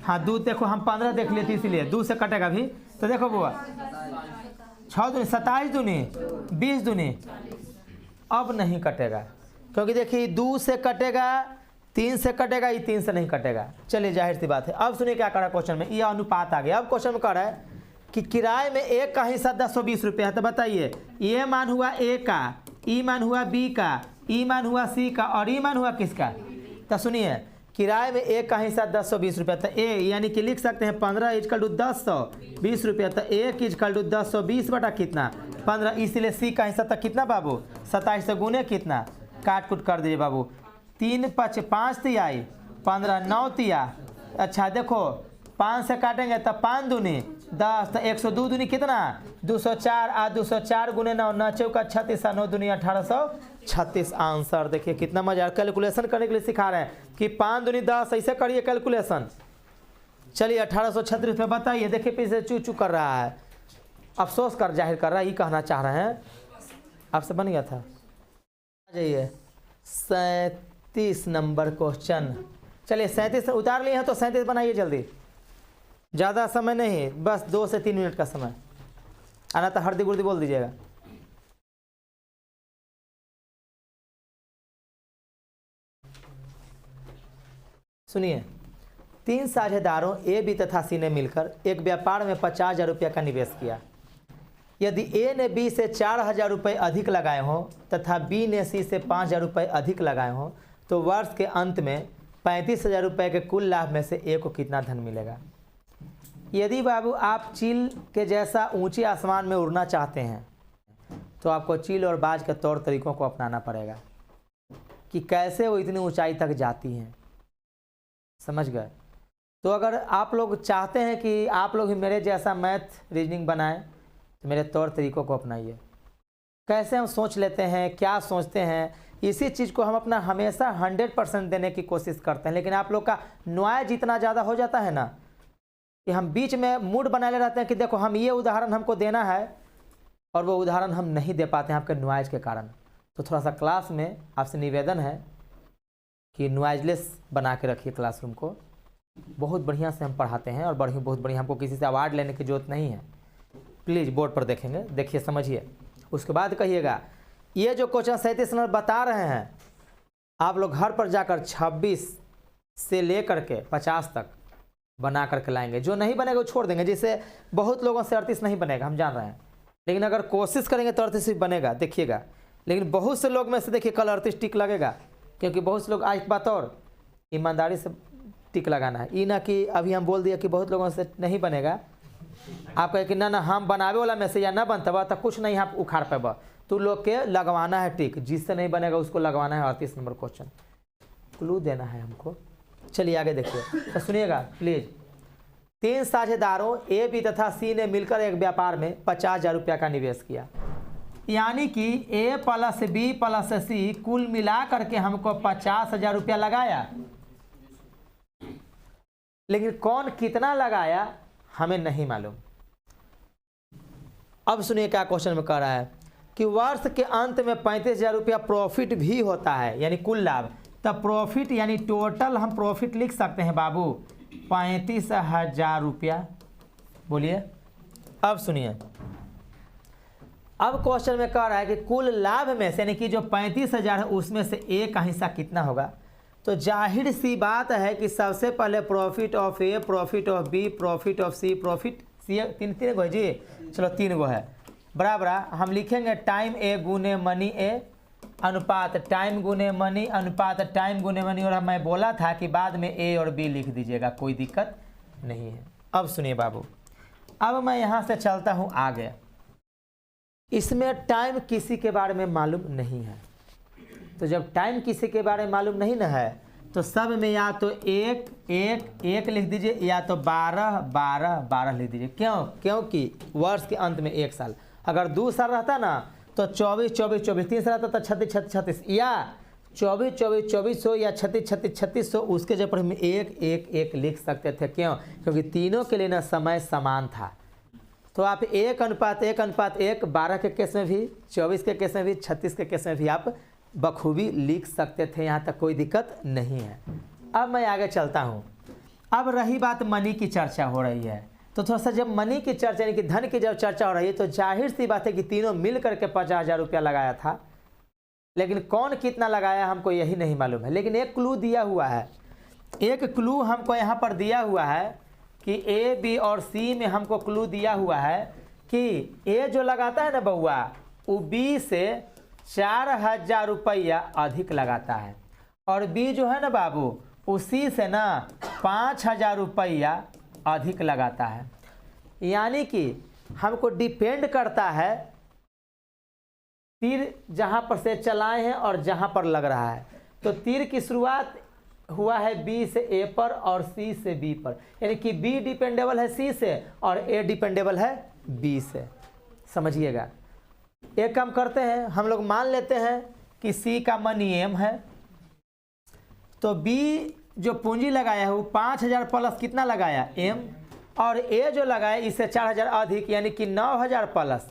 हाँ 2 देखो हम 15 देख लिए थे इसीलिए 2 से कटेगा भी, तो देखो बुआ 6 दूनी 27 दूनी 20 दूनी, अब नहीं कटेगा क्योंकि देखिए 2 से कटेगा, 3 से कटेगा, ये 3 से नहीं कटेगा। चलिए जाहिर सी बात है। अब सुनिए क्या करा क्वेश्चन में, ये अनुपात आ गया। अब क्वेश्चन में कह रहा है कि किराए में ए का हिस्सा 120 रुपया है, तो बताइए ये मान हुआ ए का, ई मान हुआ बी का, ई मान हुआ सी का और ई मान हुआ किसका? तो सुनिए, किराए में ए का हिस्सा 120 रुपया, तो ए यानी कि लिख सकते हैं 15 इजकल टू 120 रुपया, तो 1 इजकल टू 120 बटा कितना 15, इसलिए सी का हिस्सा तक कितना बाबू 27 से गुने कितना, काट कुट कर दीजिए बाबू, 3 5 5 तिहाई 15 9 तिया। अच्छा देखो 5 से काटेंगे तो 5 दूनी 10, तो 102 दूनी कितना 204, 204 गुने 9 9 चौका 36, 9 दूनी 1836 आंसर। देखिए कितना मजा, कैलकुलेशन करने के लिए सिखा रहे हैं कि 5 दूनी 10, ऐसे करिए कैलकुलेशन। चलिए 1836 रुपये बताइए। देखिए पीछे चू चू कर रहा है, अफसोस कर जाहिर कर रहा है, ये कहना चाह रहे हैं आपसे बन गया था। आ जाइए 37 नंबर क्वेश्चन। चलिए 37 उतार लिए हैं तो 37 बनाइए जल्दी, ज़्यादा समय नहीं, बस 2 से 3 मिनट का समय, आना तो हर्दी गुर्दी बोल दीजिएगा। सुनिए, 3 साझेदारों ए, बी तथा सी ने मिलकर एक व्यापार में 50,000 रुपये का निवेश किया। यदि ए ने बी से 4,000 रुपये अधिक लगाए हों तथा बी ने सी से 5,000 रुपये अधिक लगाए हों तो वर्ष के अंत में 35,000 रुपये के कुल लाभ में से ए को कितना धन मिलेगा। यदि बाबू आप चील के जैसा ऊंचे आसमान में उड़ना चाहते हैं तो आपको चील और बाज के तौर तरीकों को अपनाना पड़ेगा कि कैसे वो इतनी ऊंचाई तक जाती हैं, समझ गए। तो अगर आप लोग चाहते हैं कि आप लोग मेरे जैसा मैथ रीजनिंग बनाएं तो मेरे तौर तरीकों को अपनाइए। कैसे हम सोच लेते हैं, क्या सोचते हैं, इसी चीज़ को हम अपना हमेशा 100% देने की कोशिश करते हैं। लेकिन आप लोग का नॉइज इतना ज़्यादा हो जाता है ना कि हम बीच में मूड बनाए रहते हैं कि देखो हम ये उदाहरण हमको देना है और वो उदाहरण हम नहीं दे पाते हैं आपके नॉइज के कारण। तो थोड़ा सा क्लास में आपसे निवेदन है कि नॉइजलेस बना के रखिए क्लासरूम को। बहुत बढ़िया से हम पढ़ाते हैं और बहुत बढ़िया, हमको किसी से अवार्ड लेने की जरूरत नहीं है। प्लीज़ बोर्ड पर देखेंगे, देखिए समझिए, उसके बाद कहिएगा। ये जो क्वेश्चन 37 नंबर बता रहे हैं आप लोग घर पर जाकर 26 से लेकर के 50 तक बना करके लाएंगे। जो नहीं बनेगा वो छोड़ देंगे, जिससे बहुत लोगों से 38 नहीं बनेगा, हम जान रहे हैं। लेकिन अगर कोशिश करेंगे तो 38 बनेगा, देखिएगा। लेकिन बहुत से लोग में से देखिए कल 38 टिक लगेगा, क्योंकि बहुत से लोग, आज बात और ईमानदारी से टिक लगाना है। ये ना कि अभी हम बोल दिया कि बहुत लोगों से नहीं बनेगा, आप कहे कि ना ना हम बनावे वाला में से या ना बनता तो कुछ नहीं आप उखाड़ पाबा, तो लोग के लगवाना है टिक, जिससे नहीं बनेगा उसको लगवाना है 38 नंबर क्वेश्चन, क्लू देना है हमको। चलिए आगे देखिए, तो सुनिएगा प्लीज। 3 साझेदारों ए, बी तथा सी ने मिलकर एक व्यापार में 50,000 रुपया का निवेश किया। यानी कि ए प्लस बी प्लस सी कुल मिला करके हमको 50,000 रुपया लगाया, लेकिन कौन कितना लगाया हमें नहीं मालूम। अब सुनिए क्या क्वेश्चन में कह रहा है कि वर्ष के अंत में 35,000 रुपया प्रॉफिट भी होता है, यानी कुल लाभ। तब प्रॉफिट यानी टोटल हम प्रॉफिट लिख सकते हैं बाबू 35,000 रुपया। बोलिए, अब सुनिए। अब क्वेश्चन में कह रहा है कि कुल लाभ में से, यानी कि जो 35,000 है उसमें से ए का हिस्सा कितना होगा। तो जाहिर सी बात है कि सबसे पहले profit of A, profit of B, profit of C, profit C, तीन गो है जी, चलो 3 गो है बराबर। हम लिखेंगे टाइम ए गुने मनी ए अनुपात टाइम गुने मनी अनुपात टाइम गुने मनी। और मैं बोला था कि बाद में ए और बी लिख दीजिएगा, कोई दिक्कत नहीं है। अब सुनिए बाबू, अब मैं यहाँ से चलता हूँ आगे। इसमें टाइम किसी के बारे में मालूम नहीं है, तो जब टाइम किसी के बारे में मालूम नहीं ना है तो सब में या तो 1 1 1 लिख दीजिए या तो 12 12 12 लिख दीजिए। क्यों? क्योंकि वर्ष के अंत में 1 साल, अगर 2 साल रहता ना तो 24 24 24, 3 साल रहता तो 36 36 36, या 24 24 2400 या 36 36 3600, उसके जब पर हम 1 1 1 लिख सकते थे। क्यों? क्योंकि तीनों के लिए ना समय समान था। तो आप 1 अनुपात 1 अनुपात 1 12 के केस में भी, 24 के केस में भी, 36 के केस में भी आप बखूबी लिख सकते थे, यहाँ तक कोई दिक्कत नहीं है। अब मैं आगे चलता हूँ। अब रही बात मनी की चर्चा हो रही है, तो थोड़ा सा जब मनी की चर्चा यानी कि धन की जब चर्चा हो रही है तो जाहिर सी बात है कि तीनों मिल करके 50,000 रुपया लगाया था, लेकिन कौन कितना लगाया हमको यही नहीं मालूम है। लेकिन एक क्लू दिया हुआ है, एक क्लू हमको यहाँ पर दिया हुआ है कि ए बी और सी में हमको क्लू दिया हुआ है कि ए जो लगाता है ना बउआ, वो बी से 4,000 रुपया अधिक लगाता है, और बी जो है ना बाबू उसी से ना 5,000 रुपया अधिक लगाता है। यानी कि हमको डिपेंड करता है तीर जहाँ पर से चलाए हैं और जहाँ पर लग रहा है। तो तीर की शुरुआत हुआ है बी से ए पर और सी से बी पर, यानी कि बी डिपेंडेबल है सी से और ए डिपेंडेबल है बी से। समझिएगा, एक काम करते हैं, हम लोग मान लेते हैं कि सी का मनी एम है, तो बी जो पूंजी लगाया है वो 5,000 प्लस कितना लगाया एम, और ए जो लगाया इससे 4,000 अधिक यानी कि 9,000 प्लस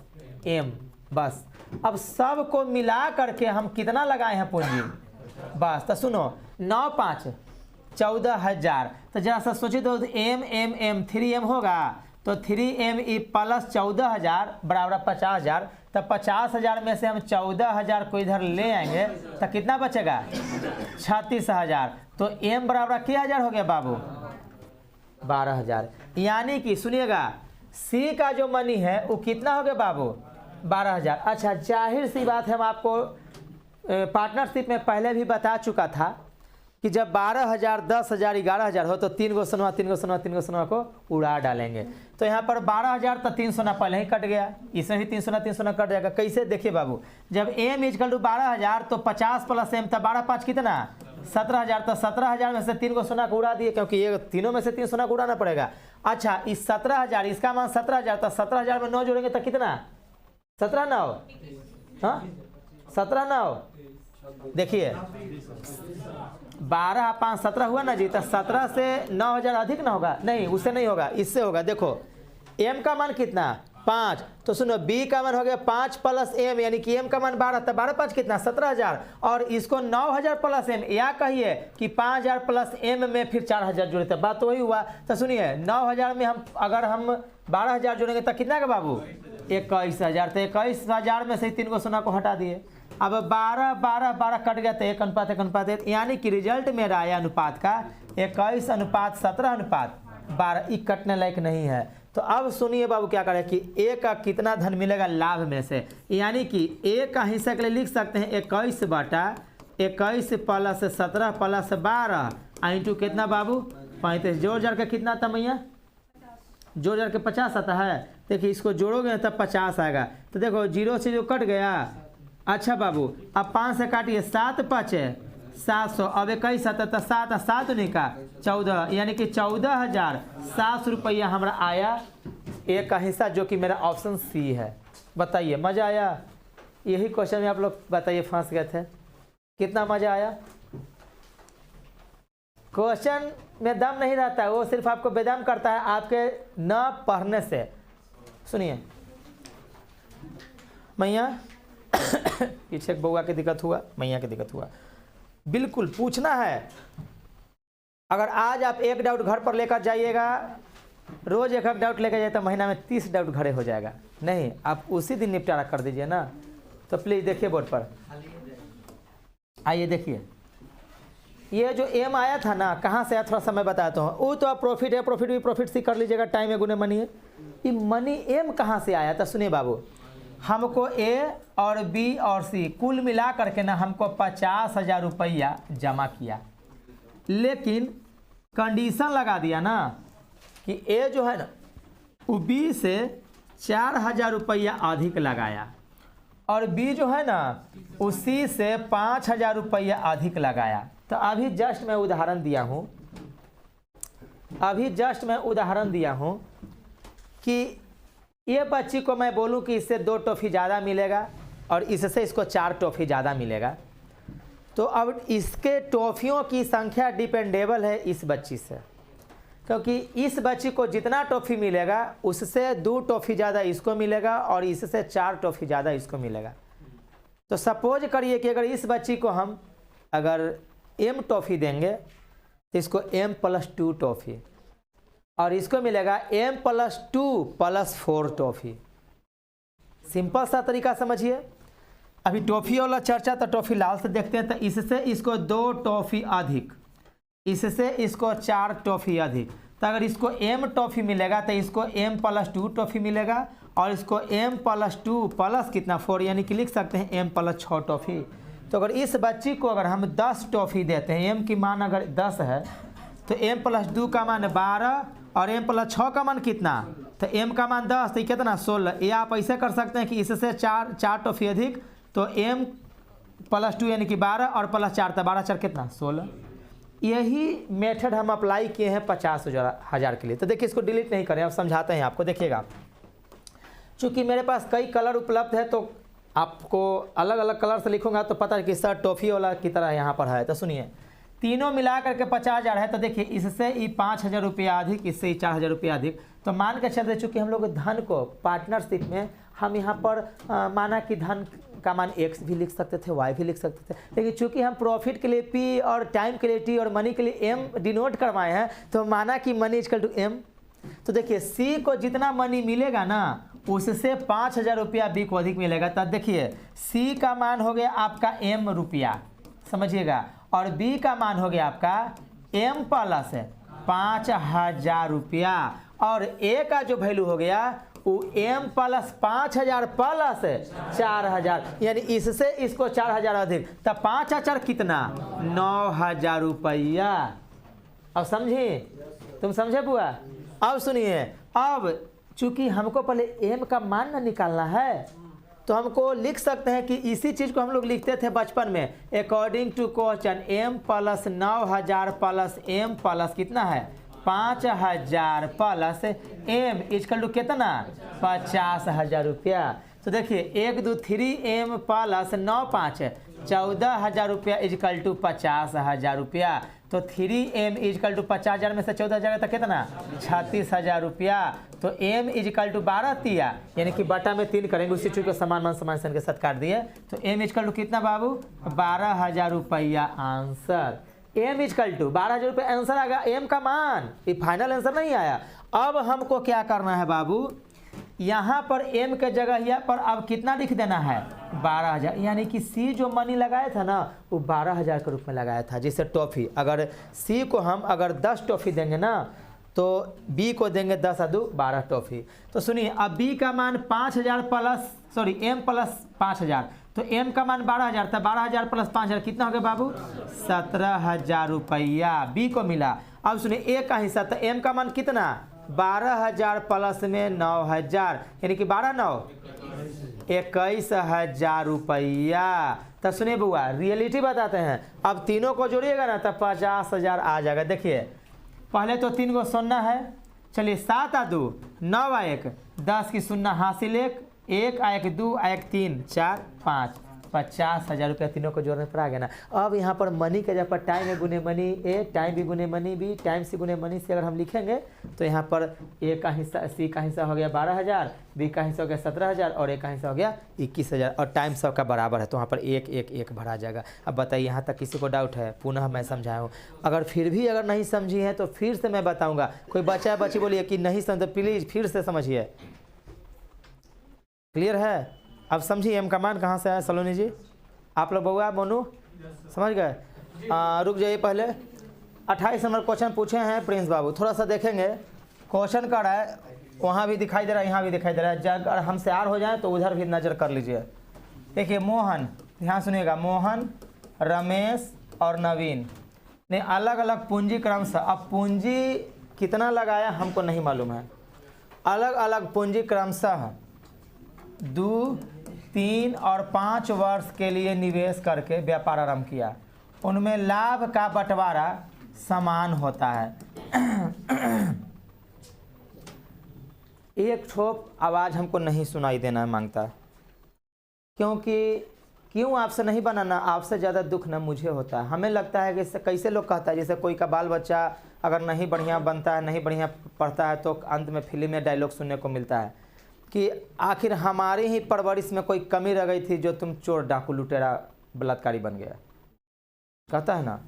एम। बस अब सब को मिला करके हम कितना लगाए हैं पूंजी, बस। तो सुनो, 9 5 14,000। तो जरा सा सोचिए तो एम 3M होगा तो 3M प्लस 14,000 बराबर 50,000। तो 50,000 में से हम 14,000 को इधर ले आएंगे तो कितना बचेगा 36,000। तो M बराबर क्या हज़ार हो गया बाबू 12,000। यानी कि सुनिएगा C का जो मनी है वो कितना हो गया बाबू 12,000। अच्छा जाहिर सी बात है, हम आपको पार्टनरशिप में पहले भी बता चुका था कि जब 12,000 10,000 11,000 हो तो 3 गो सोना को उड़ा डालेंगे। तो यहाँ पर 12,000 तो 3 सोना पहले ही कट गया, इसमें भी 3 सोना कट जाएगा। कैसे देखिए बाबू, जब M इक्वल टू 12,000 तो 50 प्लस M तो 12 5 कितना 17,000। तो 17,000 में से 3 गो सोना को उड़ा दिए, क्योंकि ये तीनों में से 3 सोना को उड़ाना पड़ेगा। अच्छा इस 17,000 इसका मान 17,000, तो 17,000 में 9 जोड़ेंगे तो कितना 17 9 हाँ 17 9 देखिए 12 5 17 हुआ ना जी। तो 17 से 9,000 अधिक ना होगा, नहीं उससे नहीं होगा, इससे होगा। देखो M का मान कितना 5, तो सुनो B का मान हो गया 5 प्लस M, यानी कि M का मान 12, तो 12 5 कितना 17,000। और इसको 9,000 प्लस M, या कहिए कि 5,000 प्लस M में फिर 4,000 जोड़े, तो बात तो वही हुआ। तो सुनिए 9,000 में हम अगर हम 12,000 जोड़ेंगे तो कितना का बाबू 21,000। तो 21,000 में से 3 गो सोना को हटा दिए। अब 12 12 12 कट गया तो 1 अनुपात 1 अनुपात 1, यानी कि रिजल्ट मेरा आया अनुपात का 21:17:12। ये कटने लायक नहीं है। तो अब सुनिए बाबू क्या करें कि A का कितना धन मिलेगा लाभ में से, यानी कि A का हिस्सा के लिए लिख सकते हैं 21/21 प्लस 17 प्लस 12 इंटू कितना बाबू 35। जोड़ जाड़ के कितना आता मैया, जोड़ जाड़ के 50 आता है। देखिए इसको जोड़ोगे तब 50 आएगा। तो देखो 0 से जो कट गया। अच्छा बाबू अब 5 से काटिए 7 5 700। अब 21 आता तो 7 7 नहीं का 14, यानी कि 14,700 रुपया हमारा आया A का हिस्सा, जो कि मेरा ऑप्शन C है। बताइए मज़ा आया? यही क्वेश्चन में आप लोग बताइए फंस गए थे। कितना मज़ा आया? क्वेश्चन में दम नहीं रहता है, वो सिर्फ आपको बेदम करता है आपके न पढ़ने से। सुनिए मैया पीछे बउआ की दिक्कत हुआ, मैया की दिक्कत हुआ, बिल्कुल पूछना है। अगर आज आप एक डाउट घर पर लेकर जाइएगा, रोज एक डाउट लेकर जाइए तो महीना में 30 डाउट घरे हो जाएगा। नहीं आप उसी दिन निपटारा कर दीजिए ना। तो प्लीज़ देखिए बोर्ड पर, आइए देखिए ये जो M आया था ना, कहाँ से आया थोड़ा सा मैं बताता हूँ। वो तो आप प्रॉफिट है, प्रॉफिट भी प्रॉफिट सी कर लीजिएगा, टाइम है गुने मनी है। ये मनी M कहाँ से आया था? सुनिए बाबू, हमको A और B और C कुल मिला करके ना हमको 50,000 रुपया जमा किया, लेकिन कंडीशन लगा दिया ना कि A जो है ना वो B से 4,000 रुपया अधिक लगाया, और B जो है ना वो C से 5,000 रुपया अधिक लगाया। तो अभी जस्ट मैं उदाहरण दिया हूँ, कि ये बच्ची को मैं बोलूं कि इससे 2 टॉफ़ी ज़्यादा मिलेगा और इससे इसको 4 टॉफ़ी ज़्यादा मिलेगा। तो अब इसके टॉफ़ियों की संख्या डिपेंडेबल है इस बच्ची से, क्योंकि इस बच्ची को जितना टॉफ़ी मिलेगा उससे 2 टॉफ़ी ज़्यादा इसको मिलेगा और इससे 4 टॉफ़ी ज़्यादा इसको मिलेगा। तो सपोज करिए कि अगर इस बच्ची को हम अगर M टॉफ़ी देंगे तो इसको M + 2 टॉफ़ी, और इसको मिलेगा M + 2 + 4 टॉफ़ी। सिंपल सा तरीका समझिए। अभी टॉफ़ी वाला चर्चा तो टॉफ़ी लाल से देखते हैं। तो इससे इसको 2 टॉफ़ी अधिक, इससे इसको 4 टॉफ़ी अधिक। तो अगर इसको M टॉफ़ी मिलेगा तो इसको M + 2 टॉफ़ी मिलेगा, और इसको M + 2 प्लस कितना 4, यानी कि लिख सकते हैं M + 6 टॉफ़ी। तो अगर इस बच्ची को अगर हम 10 टॉफ़ी देते हैं, M की मान अगर 10 है तो M + 2 का मान 12 और M + 6 का मान कितना, तो M का मान 10 तो कितना 16। या आप ऐसे कर सकते हैं कि इससे 4 टॉफ़ी अधिक, तो M + 2 यानी कि 12 और + 4 तो 12 4 कितना 16। यही मेथड हम अप्लाई किए हैं 50,000 के लिए। तो देखिए इसको डिलीट नहीं करें, अब समझाते हैं आपको। देखिएगा चूँकि मेरे पास कई कलर उपलब्ध है तो आपको अलग अलग कलर से लिखूंगा तो पता है कि सर टॉफ़ी वाला की तरह यहाँ पर है। तो सुनिए तीनों मिला करके 50,000 है। तो देखिए इससे ये 5,000 रुपया अधिक, इससे 4,000 रुपया अधिक। तो मान के चलते चूँकि हम लोग धन को पार्टनरशिप में हम यहाँ पर माना कि धन का मान x भी लिख सकते थे, y भी लिख सकते थे, लेकिन चूंकि हम प्रॉफिट के लिए p और टाइम के लिए t और मनी के लिए m डिनोट करवाए हैं तो माना कि मनी इक्वल टू m। तो देखिए c को जितना मनी मिलेगा ना उससे 5,000 रुपया b को अधिक मिलेगा। तब देखिए c का मान हो गया आपका m रुपया, समझिएगा, और b का मान हो गया आपका m प्लस 5,000 रुपया, और a का जो वैल्यू हो गया वो m प्लस 5,000 प्लस 4,000, यानी इससे इसको 4,000 अधिक, तब 5,000 कितना 9,000 रुपया। अब समझे, तुम समझे बुआ? अब सुनिए, अब चूंकि हमको पहले m का मान ना निकालना है तो हमको लिख सकते हैं कि इसी चीज़ को हम लोग लिखते थे बचपन में, according to question m plus 9,000 plus m plus कितना है 5,000 प्लस m इक्वल टू कितना 50,000 रुपया। तो देखिए 1 2 3 m प्लस 9 5 14,000 रुपया इक्वल टू 50,000 रुपया। तो 3m इक्वल टू 50,000 में से 14,000 तक कितना 36,000 रुपया। तो m इक्वल टू 12 तिया, यानी कि बटा में 3 करेंगे, उसी चीज को समान मान समान सन के साथ काट दिए, तो m इक्वल टू कितना बाबू 12,000 रुपया आंसर। m इक्वल टू 12,000 रुपया आंसर आ गया, m का मान, ये फाइनल आंसर नहीं आया। अब हमको क्या करना है बाबू, यहाँ पर m के जगह यहाँ पर अब कितना लिख देना है 12,000, यानी कि c जो मनी लगाया था ना वो 12,000 के रूप में लगाया था। जैसे टॉफ़ी, अगर c को हम अगर 10 टॉफ़ी देंगे ना तो b को देंगे 10 और 2 12 टॉफ़ी। तो सुनिए, अब b का मान 5,000 प्लस m प्लस 5,000, तो m का मान 12,000 था, 12,000 प्लस 5,000 कितना हो गया बाबू 17,000 रुपया b को मिला। अब सुनिए a का हिस्सा, तो m का मान कितना 12,000 प्लस में 9,000, यानी कि 12 9 21,000 रुपया। तब सुनिए बुआ, रियलिटी बताते हैं, अब तीनों को जोड़िएगा ना तब 50,000 आ जाएगा। देखिए पहले तो 3 को सुनना है, चलिए 7 आ 2 9 आ 1 10 की शून्य हासिल 1 आ 1 2 आ 1 3 4 5 50,000 रुपया तीनों को जोड़ने पर आ गया ना। अब यहाँ पर मनी के जगह पर टाइम है गुने मनी ए, टाइम भी गुने मनी बी, टाइम सी गुने मनी सी अगर हम लिखेंगे तो यहाँ पर ए का हिस्सा सी का हिस्सा हो गया 12,000, बी का हिस्सा हो गया 17,000 और ए का हिस्सा हो गया 21,000, और टाइम सबका बराबर है तो वहाँ पर 1 1 1 भरा जाएगा। अब बताइए यहाँ तक किसी को डाउट है? पुनः मैं समझाया हूँ, अगर फिर भी अगर नहीं समझी है तो फिर से मैं बताऊँगा। कोई बच्चा बच्ची बोलिए कि नहीं समझ, प्लीज़ फिर से समझिए। क्लियर है? अब समझिए m का मान कहाँ से आया सलोनी जी, आप लोग बउआ मोनू समझ गए? रुक जाइए, पहले 28 नंबर क्वेश्चन पूछे हैं प्रिंस बाबू, थोड़ा सा देखेंगे। क्वेश्चन कर रहा है, वहाँ भी दिखाई दे रहा है, यहाँ भी दिखाई दे रहा है, अगर हमसे आर हो जाए तो उधर भी नज़र कर लीजिए। देखिए मोहन, ध्यान सुनिएगा, मोहन रमेश और नवीन ने अलग अलग पूंजी क्रम से, अब पूंजी कितना लगाया हमको नहीं मालूम है, अलग अलग पूंजी क्रमशः 2 3 और 5 वर्ष के लिए निवेश करके व्यापार आरंभ किया, उनमें लाभ का बंटवारा समान होता है। एक ठोप आवाज़ हमको नहीं सुनाई देना मांगता, क्योंकि क्यों आपसे नहीं बनाना, आपसे ज़्यादा दुख ना मुझे होता है। हमें लगता है कि कैसे लोग कहता है, जैसे कोई का बाल बच्चा अगर नहीं बढ़िया बनता है, नहीं बढ़िया पढ़ता है तो अंत में फिल्म में डायलॉग सुनने को मिलता है कि आखिर हमारी ही परवरिश में कोई कमी रह गई थी जो तुम चोर डाकू लुटेरा बलात्कारी बन गया, कहता है ना।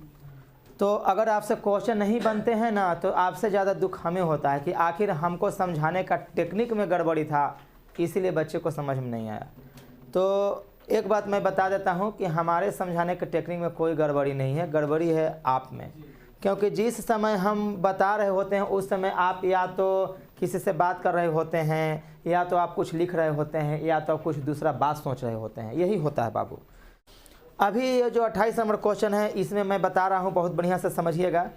तो अगर आपसे क्वेश्चन नहीं बनते हैं ना तो आपसे ज़्यादा दुख हमें होता है कि आखिर हमको समझाने का टेक्निक में गड़बड़ी था, इसीलिए बच्चे को समझ में नहीं आया। तो एक बात मैं बता देता हूँ कि हमारे समझाने के टेक्निक में कोई गड़बड़ी नहीं है, गड़बड़ी है आप में, क्योंकि जिस समय हम बता रहे होते हैं उस समय आप या तो किसी से बात कर रहे होते हैं, या तो आप कुछ लिख रहे होते हैं, या तो कुछ दूसरा बात सोच रहे होते हैं, यही होता है बाबू। अभी ये जो 28 नंबर क्वेश्चन है इसमें मैं बता रहा हूँ, बहुत बढ़िया से समझिएगा,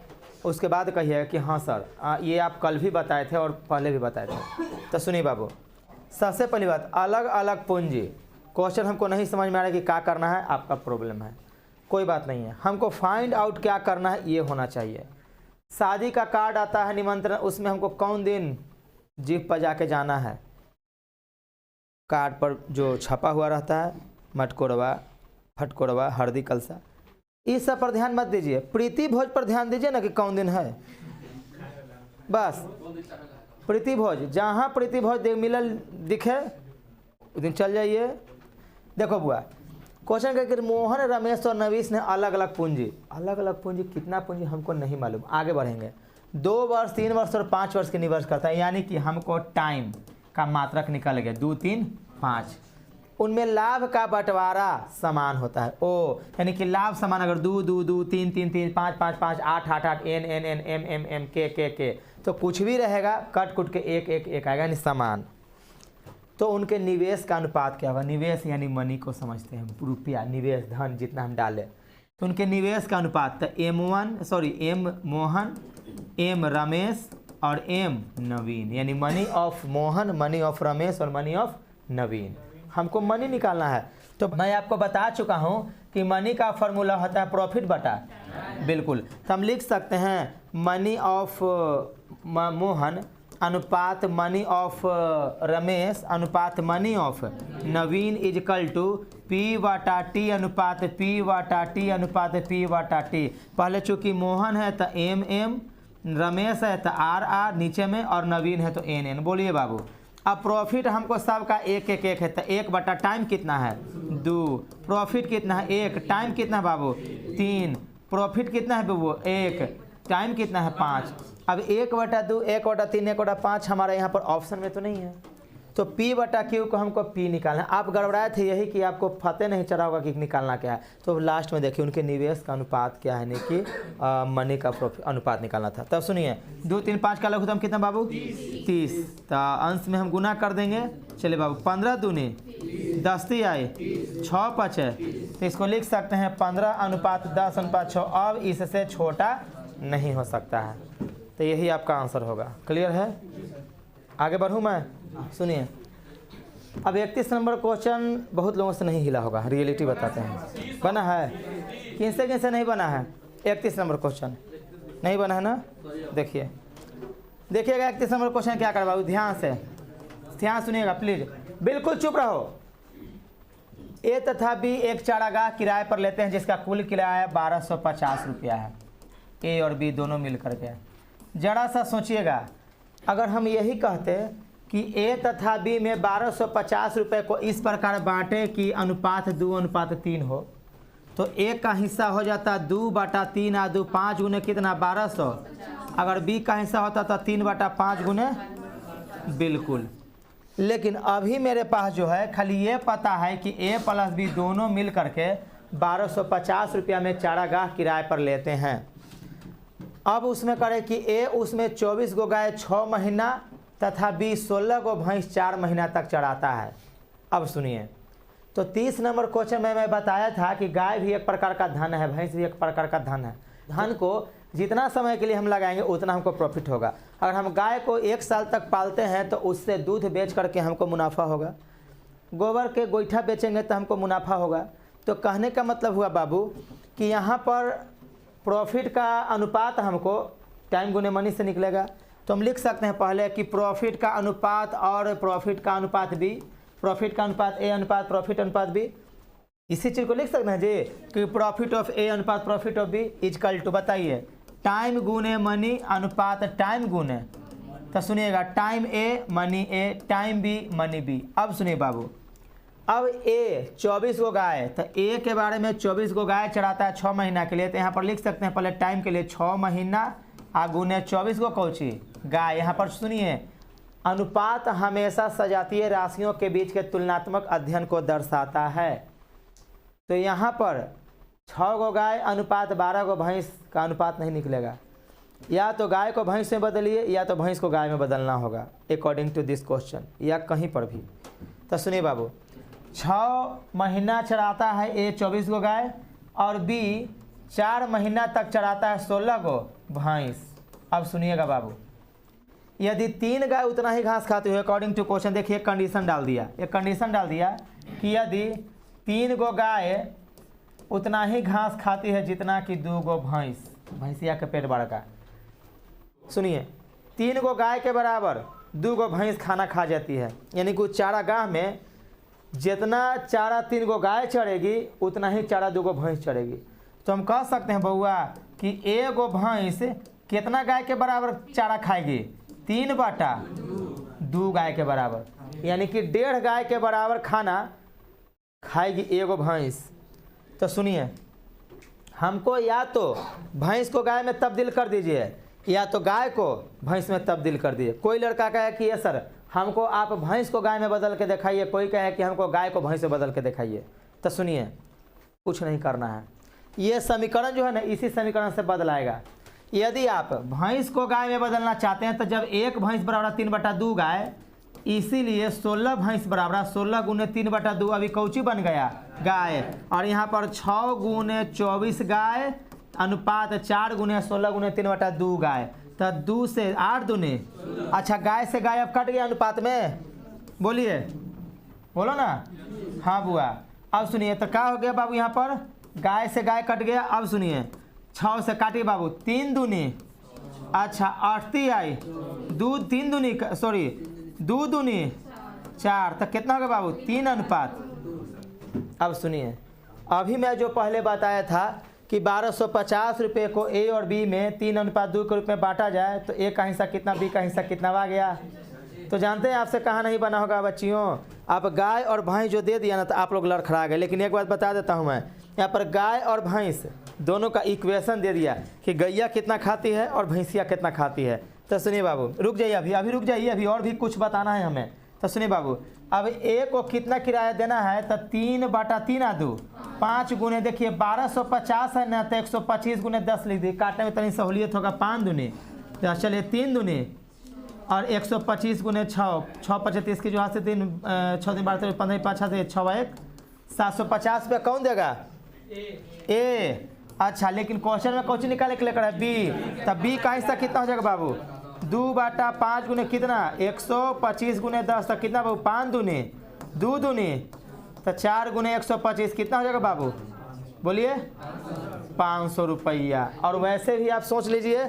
उसके बाद कहिएगा कि हाँ सर ये आप कल भी बताए थे और पहले भी बताए थे। तो सुनिए बाबू, सबसे पहली बात, अलग अलग पूंजी, क्वेश्चन हमको नहीं समझ में आ रहा है कि क्या करना है, आपका प्रॉब्लम है, कोई बात नहीं है, हमको फाइंड आउट क्या करना है ये होना चाहिए। शादी का कार्ड आता है निमंत्रण, उसमें हमको कौन दिन जीप पर जाके जाना है, कार्ड पर जो छपा हुआ रहता है, मटकोरवा फटकोरवा हल्दी कलसा, इस सब पर ध्यान मत दीजिए, प्रीति भोज पर ध्यान दीजिए ना कि कौन दिन है, बस प्रीतिभोज, जहाँ प्रीतिभोज मिलल दिखे उस दिन चल जाइए। देखो बुआ, क्वेश्चन क्या कि मोहन, रमेश और नवीश ने अलग अलग पूंजी, अलग अलग पूंजी कितना पूंजी हमको नहीं मालूम, आगे बढ़ेंगे। 2 वर्ष, 3 वर्ष और 5 वर्ष के निवेश करता है, यानी कि हमको टाइम का मात्रक निकल गया 2, 3, 5। उनमें लाभ का बंटवारा समान होता है। ओ यानी कि लाभ समान, अगर 2, 2, 2, 3, 3, 3, 5, 5, 5, 8, 8, 8, n, n, n, m, m, m, k, k, k, तो कुछ भी रहेगा कट कुट के 1, 1, 1 आएगा, यानी समान। तो उनके निवेश का अनुपात क्या होगा? निवेश यानी मनी को समझते हैं, रुपया, निवेश, धन जितना हम डालें, तो उनके निवेश का अनुपात तो M मोहन, M रमेश और M नवीन, यानी money of Mohan, money of Ramesh और मनी ऑफ नवीन। हमको मनी निकालना है, तो मैं आपको बता चुका हूं कि मनी का फॉर्मूला होता है प्रॉफिट बटा, बिल्कुल। तो हम लिख सकते हैं मनी ऑफ मोहन अनुपात मनी ऑफ रमेश अनुपात money of Naveen is equal to P/T अनुपात P/T अनुपात P/T। पहले चूंकि मोहन है तो M, रमेश है तो R, नीचे में, और नवीन है तो N। बोलिए बाबू, अब प्रॉफिट हमको सबका 1, 1, 1 है, तो 1 बटा टाइम कितना है 2, प्रॉफिट कितना है 1, टाइम कितना है बाबू 3, प्रॉफिट कितना है बाबू 1, टाइम कितना है 5। अब 1/2, 1/3, 1/5 हमारा यहाँ पर ऑप्शन में तो नहीं है, तो P/Q को हमको P निकालना है। आप गड़बड़ाए थे यही कि आपको फतेह नहीं चढ़ा होगा कि निकालना क्या है, तो लास्ट में देखिए उनके निवेश का अनुपात क्या है, कि मनी का अनुपात निकालना था। तब सुनिए 2, 3, 5 का लघुत्तम कितना बाबू 30, तो अंश में हम गुना कर देंगे। चलिए बाबू 15 दूनी 10 आए 6 5 है, तो इसको लिख सकते हैं 15/10/6। अब इससे छोटा नहीं हो सकता है, तो यही आपका आंसर होगा। क्लियर है? आगे बढ़ूँ मैं? सुनिए, अब 31 नंबर क्वेश्चन बहुत लोगों से नहीं हिला होगा, रियलिटी बताते हैं। बना है? किनसे नहीं बना है? 31 नंबर क्वेश्चन नहीं बना है ना? देखिएगा 31 नंबर क्वेश्चन क्या कर बाबू, ध्यान सुनिएगा प्लीज, बिल्कुल चुप रहो। ए तथा बी एक चारागाह किराए पर लेते हैं जिसका कुल किराया 1250 रुपया है। ए और बी दोनों मिल करके, जरा सा सोचिएगा, अगर हम यही कहते कि ए तथा बी में 1250 रुपये को इस प्रकार बांटे कि अनुपात 2:3 हो, तो ए का हिस्सा हो जाता 2/3 आ 2 5 गुने कितना 1200। अगर बी का हिस्सा होता तो 3/5 गुने, बिल्कुल। लेकिन अभी मेरे पास जो है खाली ये पता है कि ए प्लस बी दोनों मिल करके 1250 रुपया में चारागाह किराए पर लेते हैं। अब उसमें करें कि ए उसमें 24 गो गाय 6 महीना तथा बी 16 गो भैंस 4 महीना तक चराता है। अब सुनिए, तो 30 नंबर क्वेश्चन में मैं बताया था कि गाय भी एक प्रकार का धन है, भैंस भी एक प्रकार का धन है। धन को जितना समय के लिए हम लगाएंगे उतना हमको प्रॉफिट होगा। अगर हम गाय को 1 साल तक पालते हैं तो उससे दूध बेच करके हमको मुनाफा होगा, गोबर के गोईठा बेचेंगे तो हमको मुनाफा होगा। तो कहने का मतलब हुआ बाबू कि यहाँ पर प्रॉफिट का अनुपात हमको टाइम गुने मनी से निकलेगा। तो हम लिख सकते हैं पहले कि प्रॉफिट का अनुपात और प्रॉफिट का अनुपात बी, प्रॉफिट का अनुपात ए अनुपात प्रॉफिट अनुपात बी, इसी चीज़ को लिख सकते हैं जी कि प्रॉफिट ऑफ ए अनुपात profit of B is equal to, बताइए, टाइम गुने मनी अनुपात टाइम गुने, तो सुनिएगा time A money A, time B money B. अब सुनिए बाबू, अब ए 24 गो गाय, तो ए के बारे में 24 गो गाय चढ़ाता है 6 महीना के लिए, तो यहाँ पर लिख सकते हैं पहले टाइम के लिए 6 महीना गुने 24 गो कौची गाय। यहाँ पर सुनिए, अनुपात हमेशा सजातीय राशियों के बीच के तुलनात्मक अध्ययन को दर्शाता है। तो यहाँ पर 6 गो गाय अनुपात 12 गो भैंस का अनुपात नहीं निकलेगा, या तो गाय को भैंस में बदलिए या तो भैंस को गाय में बदलना होगा अकॉर्डिंग टू दिस क्वेश्चन, या कहीं पर भी। तो सुनिए बाबू, 6 महीना चराता है ए 24 गो गाय और बी 4 महीना तक चराता है 16 गो भैंस। अब सुनिएगा बाबू, यदि 3 गाय उतना ही घास खाती हो अकॉर्डिंग टू क्वेश्चन, देखिए कंडीशन डाल दिया, एक कंडीशन डाल दिया कि यदि 3 गो गाय उतना ही घास खाती है जितना कि 2 गो भैंस, भैंसिया के पेट बड़ा का। सुनिए, 3 गो गाय के बराबर 2 गो भैंस खाना खा जाती है, यानी कि चारागाह में जितना चारा 3 गो गाय चढ़ेगी उतना ही चारा 2 गो भैंस चढ़ेगी। तो हम कह सकते हैं बउआ कि 1 गो भैंस कितना गाय के बराबर चारा खाएगी, 3/2 गाय के बराबर, यानी कि 1.5 गाय के बराबर खाना खाएगी एगो भैंस। तो सुनिए, हमको या तो भैंस को गाय में तब्दील कर दीजिए या तो गाय को भैंस में तब्दील कर दीजिए। कोई लड़का कहे कि ये सर हमको आप भैंस को गाय में बदल के दिखाइए, कोई कहे कि हमको गाय को भैंस में बदल के दिखाइए। तो सुनिए, कुछ नहीं करना है, ये समीकरण जो है ना इसी समीकरण से बदलाएगा। यदि आप भैंस को गाय में बदलना चाहते हैं तो जब एक भैंस बराबर 3/2 गाय, इसीलिए 16 भैंस बराबर 16 गुने 3/2 अभी कौची बन गया गाय, और यहाँ पर 6 गुने 24 गाय अनुपात 4 गुने 16 गुने 3/2 गाय। तो 2 से 8 दूने, अच्छा गाय से गाय अब कट गया अनुपात में, बोलिए बोलो ना। हाँ बुआ, अब सुनिए तो क्या हो गया बाबू, यहाँ पर गाय से गाय कट गया। अब सुनिए 6 से काटिए बाबू, 3 दूनी, अच्छा 8 आई, 2 3 दूनी सॉरी 2 दूनी 4, तो कितना होगा बाबू 3 अनुपात। अब सुनिए, अभी मैं जो पहले बताया था कि 1250 रुपये को ए और बी में 3/2 के रूप में बांटा जाए तो ए का हिस्सा कितना, बी का हिस्सा कितना आ गया। तो जानते हैं आपसे कहाँ नहीं बना होगा बच्चियों, आप गाय और भैंस जो दे दिया ना तो आप लोग लड़खड़ा गए। लेकिन एक बात बता देता हूँ मैं, यहाँ पर गाय और भैंस दोनों का इक्वेशन दे दिया कि गैया कितना खाती है और भैंसिया कितना खाती है। तो सुनिए बाबू, रुक जाइए, अभी रुक जाइए, अभी और भी कुछ बताना है हमें। तो सुनिए बाबू, अब ए को कितना किराया देना है, तो 3/3 5 गुने देखिए 1250 है ना, तो 125 गुने 10 लिख दी, काटने में तनी सहूलियत होगा, 5 दूनी, तो चलिए 3 दूनी और 125 गुने 6, 6 35 की जो हाथ से 3 6 दिन 12 15 5 से 6 1 750 रुपया कौन देगा, ए। अच्छा लेकिन क्वेश्चन में कौन निकाले के लेकर है, बी। तब बी का हिस्सा कितना हो जाएगा बाबू, 2/5 गुने कितना 125 गुने 10, तो कितना बाबू 5 दूनी 2 दूनी, तो 4 गुने 125 कितना हो जाएगा बाबू, बोलिए 500 रुपया। और वैसे भी आप सोच लीजिए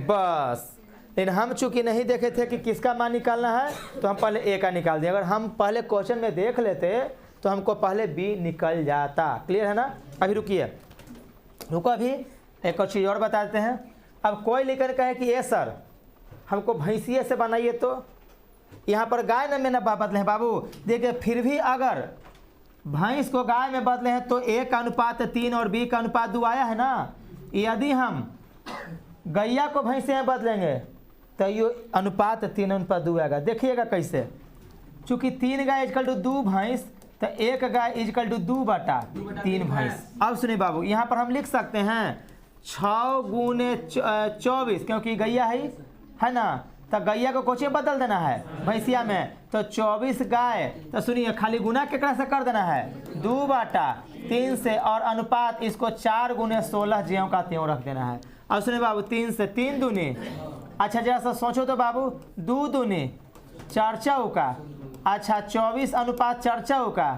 बस, लेकिन हम चूंकि नहीं देखे थे कि किसका मान निकालना है तो हम पहले ए का निकाल दिए। अगर हम पहले क्वेश्चन में देख लेते तो हमको पहले बी निकल जाता। क्लियर है ना। अभी रुकिए, रुको, अभी एक और चीज़ और बता देते हैं। अब कोई लेकर कहे कि ये सर हमको भैंसिए से बनाइए, तो यहाँ पर गाय न में न बदले हैं बाबू। देखिए फिर भी अगर भैंस को गाय में बदले हैं तो ए का अनुपात 3 और बी का अनुपात 2 आया है ना। यदि हम गैया को भैंसे में बदलेंगे तो ये अनुपात 3/2 आएगा। देखिएगा कैसे, चूँकि 3 गाय इजकल टू 2 भैंस, तो 1 गाय इजकल टू 2/3 भैंस। अब सुनिए बाबू, यहाँ पर हम लिख सकते हैं 6 गुने 24, क्योंकि गैया है ना, तो गैया को कोचे बदल देना है भैंसिया में, तो 24 गाय। तो सुनिए खाली गुना केकरा से कर देना है 2/3 से, और अनुपात इसको 4 गुने 16 ज्यों का त्यों रख देना है। अब सुनिए बाबू, 3 से 3 दूनी, अच्छा जरा सा सोचो तो बाबू, 2 दूनी 4 चौका, अच्छा 24 अनुपात 4 चौका,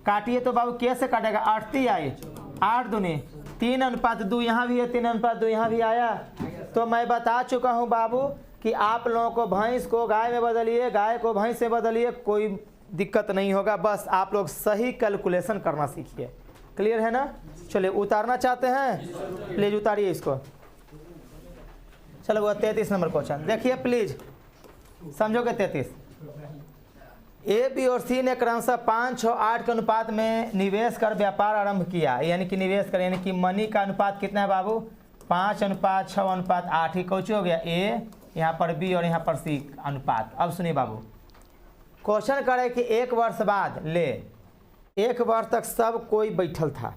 काटिए तो बाबू कैसे काटेगा, 8 आई, 8 दूनी 3/2, यहाँ भी है 3/2, यहाँ भी आया। तो मैं बता चुका हूँ बाबू कि आप लोगों को भैंस को गाय में बदलिए, गाय को भैंस से बदलिए, कोई दिक्कत नहीं होगा। बस आप लोग सही कैलकुलेशन करना सीखिए। क्लियर है ना। चलिए उतारना चाहते हैं, प्लीज उतारिए इसको। चलो वो 33 नंबर क्वेश्चन देखिए प्लीज, समझोगे। 33, ए बी और सी ने क्रमशः 5, 6, 8 के अनुपात में निवेश कर व्यापार आरंभ किया। यानी कि निवेश कर, यानी कि मनी का अनुपात कितना है बाबू, 5:6:8 ही कौची हो गया, ए, यहाँ पर बी और यहाँ पर सी अनुपात। अब सुनिए बाबू, क्वेश्चन करे कि 1 वर्ष बाद ले, 1 वर्ष तक सब कोई बैठल था,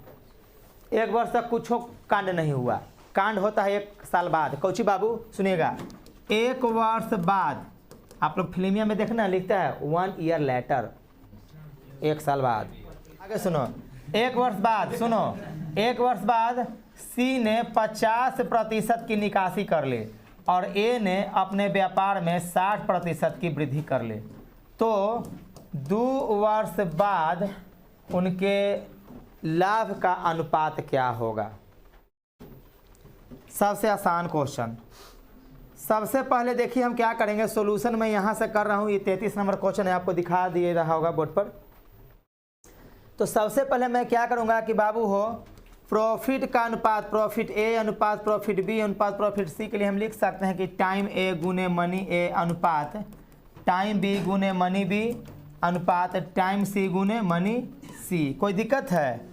1 वर्ष तक कुछ कांड नहीं हुआ। कांड होता है 1 साल बाद। कौची बाबू सुनिएगा, 1 वर्ष बाद, आप लोग फिल्मिया में देखना लिखता है 1 ईयर लेटर, 1 साल बाद। आगे सुनो, 1 वर्ष बाद, सुनो 1 वर्ष बाद सी ने 50% की निकासी कर ली और ए ने अपने व्यापार में 60% की वृद्धि कर ली। तो 2 वर्ष बाद उनके लाभ का अनुपात क्या होगा। सबसे आसान क्वेश्चन। सबसे पहले देखिए हम क्या करेंगे, सॉल्यूशन मैं यहाँ से कर रहा हूँ, ये 33 नंबर क्वेश्चन है, आपको दिखा दिए रहा होगा बोर्ड पर। तो सबसे पहले मैं क्या करूँगा कि बाबू हो प्रॉफिट का अनुपात प्रॉफिट ए अनुपात प्रॉफिट बी अनुपात प्रॉफिट सी के लिए हम लिख सकते हैं कि टाइम ए गुने मनी ए अनुपात टाइम बी गुने मनी बी अनुपात टाइम सी गुने मनी सी। कोई दिक्कत है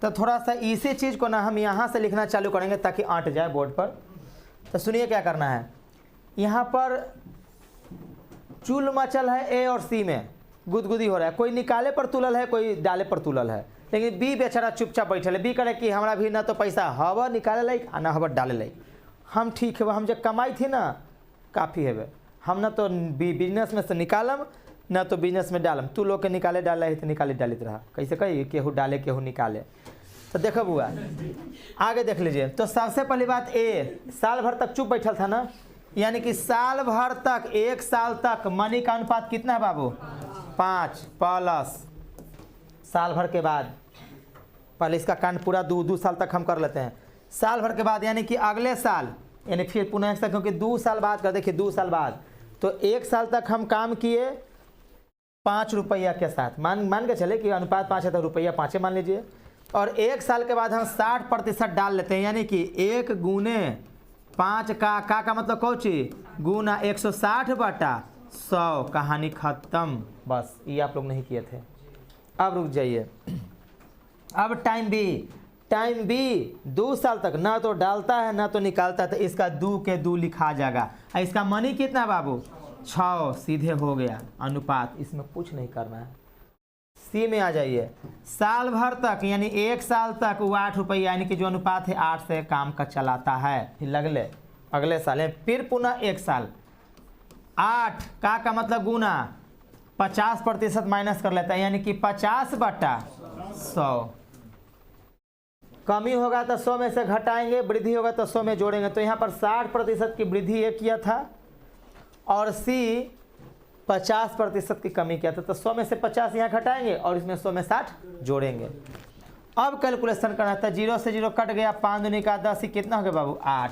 तो थोड़ा सा इसी चीज़ को ना हम यहाँ से लिखना चालू करेंगे ताकि अंट जाए बोर्ड पर। तो सुनिए क्या करना है, यहाँ पर चूल मचल है ए और सी में, गुदगुदी हो रहा है, कोई निकाले पर तुलल है कोई डाले पर तुलल है, लेकिन बी बेचारा चुपचाप बैठल है। बी करे कि हमारा भी ना तो पैसा हवा निकाले लाइक ना हवा डाले लाइक, हम ठीक है हम जब कमाई थी ना काफ़ी है, हम ना तो बिजनेस में से निकालम ना तो बिजनेस में डालम, तू लोग के निकाले डाल रही तो निकाले डालित रहा, कैसे कही केहू डाले केहू निकाले। तो देखो बुआ आगे देख लीजिए। तो सबसे पहली बात ए साल भर तक चुप बैठल था ना, यानी कि साल भर तक 1 साल तक मनी का अनुपात कितना है बाबू 5 प्लस साल भर के बाद, पहले इसका कांड पूरा 2 साल तक हम कर लेते हैं, साल भर के बाद यानी कि अगले साल यानी फिर पुनः एक साल, क्योंकि 2 साल बाद कर देखिए 2 साल बाद, तो 1 साल तक हम काम किए 5 रुपया के साथ, मान के चले कि अनुपात 5 है तो रुपया 5 मान लीजिए, और 1 साल के बाद हम 60% डाल लेते हैं, यानी कि 1 गुने 5 का मतलब कौची गुना 160/100, कहानी खत्म। बस ये आप लोग नहीं किए थे। अब रुक जाइए, अब टाइम बी 2 साल तक ना तो डालता है ना तो निकालता है, तो इसका 2 के 2 लिखा जाएगा। इसका मनी कितना है बाबू 6, सीधे हो गया अनुपात, इसमें कुछ नहीं करना है। सी में आ जाइए, साल भर तक यानी 1 साल तक वो 8 रुपया यानी कि जो अनुपात है 8 से काम का चलाता है, फिर अगले साल फिर पुनः 1 साल 8 का मतलब गुना 50% माइनस कर लेता है, यानी कि 50/100, कमी होगा तो 100 में से घटाएंगे, वृद्धि होगा तो 100 में जोड़ेंगे। तो यहाँ पर 60% की वृद्धि ये किया था और सी 50% की कमी किया था, तो 100 में से 50 यहाँ घटाएंगे और इसमें 100 में 60 जोड़ेंगे। अब कैलकुलेशन करना था, 0 से 0 कट गया, 5 दूनी का 10, कितना हो गया बाबू 8।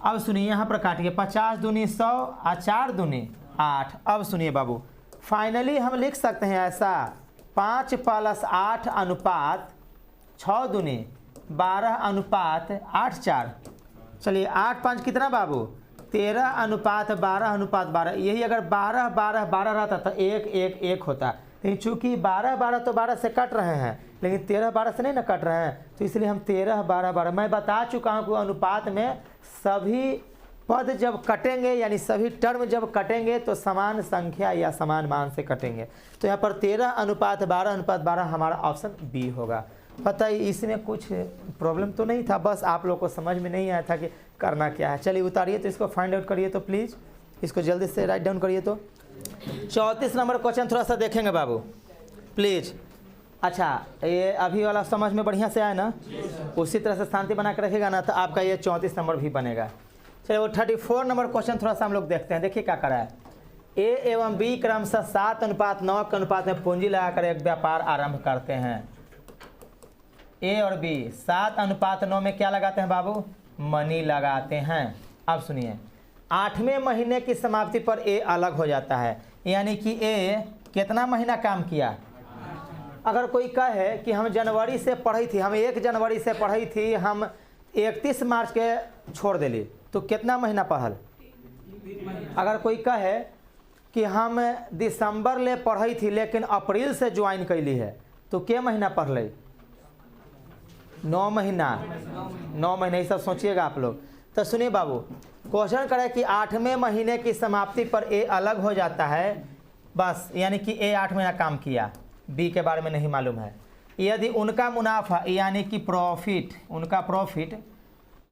अब सुनिए यहाँ पर काटिए, 50 दूनी 100 और 4 दूनी 8। अब सुनिए बाबू फाइनली हम लिख सकते हैं ऐसा 5 + 8 अनुपात 6 दूनी 12 अनुपात 8 4, चलिए 8 5 कितना बाबू 13 अनुपात 12 अनुपात 12। यही अगर 12 12 12 रहता तो 1 1 1 होता, लेकिन चूंकि 12 12 तो 12 से कट रहे हैं, लेकिन 13 12 से नहीं ना कट रहे हैं, तो इसलिए हम 13 12 12। मैं बता चुका हूँ कि अनुपात में सभी पद जब कटेंगे यानी सभी टर्म जब कटेंगे तो समान संख्या या समान मान से कटेंगे। तो यहाँ पर 13 अनुपात 12 अनुपात 12 हमारा ऑप्शन बी होगा। पता ही इसमें कुछ प्रॉब्लम तो नहीं था, बस आप लोग को समझ में नहीं आया था कि करना क्या है। चलिए उतारिए तो इसको फाइंड आउट करिए, तो प्लीज़ इसको जल्दी से राइट डाउन करिए। तो 34 नंबर क्वेश्चन थोड़ा सा देखेंगे बाबू प्लीज़। अच्छा ये अभी वाला समझ में बढ़िया से आया ना, उसी तरह से शांति बना के रखेगा ना तो आपका ये 34 नंबर भी बनेगा। चलिए वो 34 नंबर क्वेश्चन थोड़ा सा हम लोग देखते हैं। देखिए क्या करा है, ए एवं बी क्रमशः 7 अनुपात 9 के अनुपात में पूंजी लगाकर एक व्यापार आरंभ करते हैं। ए और बी 7 अनुपात 9 में क्या लगाते हैं बाबू मनी लगाते हैं। अब सुनिए 8वें महीने की समाप्ति पर ए अलग हो जाता है, यानी कि ए कितना महीना काम किया। अगर कोई कहे कि हम जनवरी से पढ़ी थी, हम 1 जनवरी से पढ़ी थी, हम 31 मार्च के छोड़ दिली, तो कितना महीना पढ़ल। अगर कोई कहे कि हम दिसंबर ले पढ़ी थी लेकिन अप्रैल से ज्वाइन कैली है, तो के महीना पढ़ 9 महीना। 9 महीने ही सब सोचिएगा आप लोग। तो सुनिए बाबू क्वेश्चन करे कि 8वें महीने की समाप्ति पर ए अलग हो जाता है, बस यानी कि ए 8 महीना काम किया, बी के बारे में नहीं मालूम है। यदि उनका मुनाफा यानी कि प्रॉफिट, उनका प्रॉफिट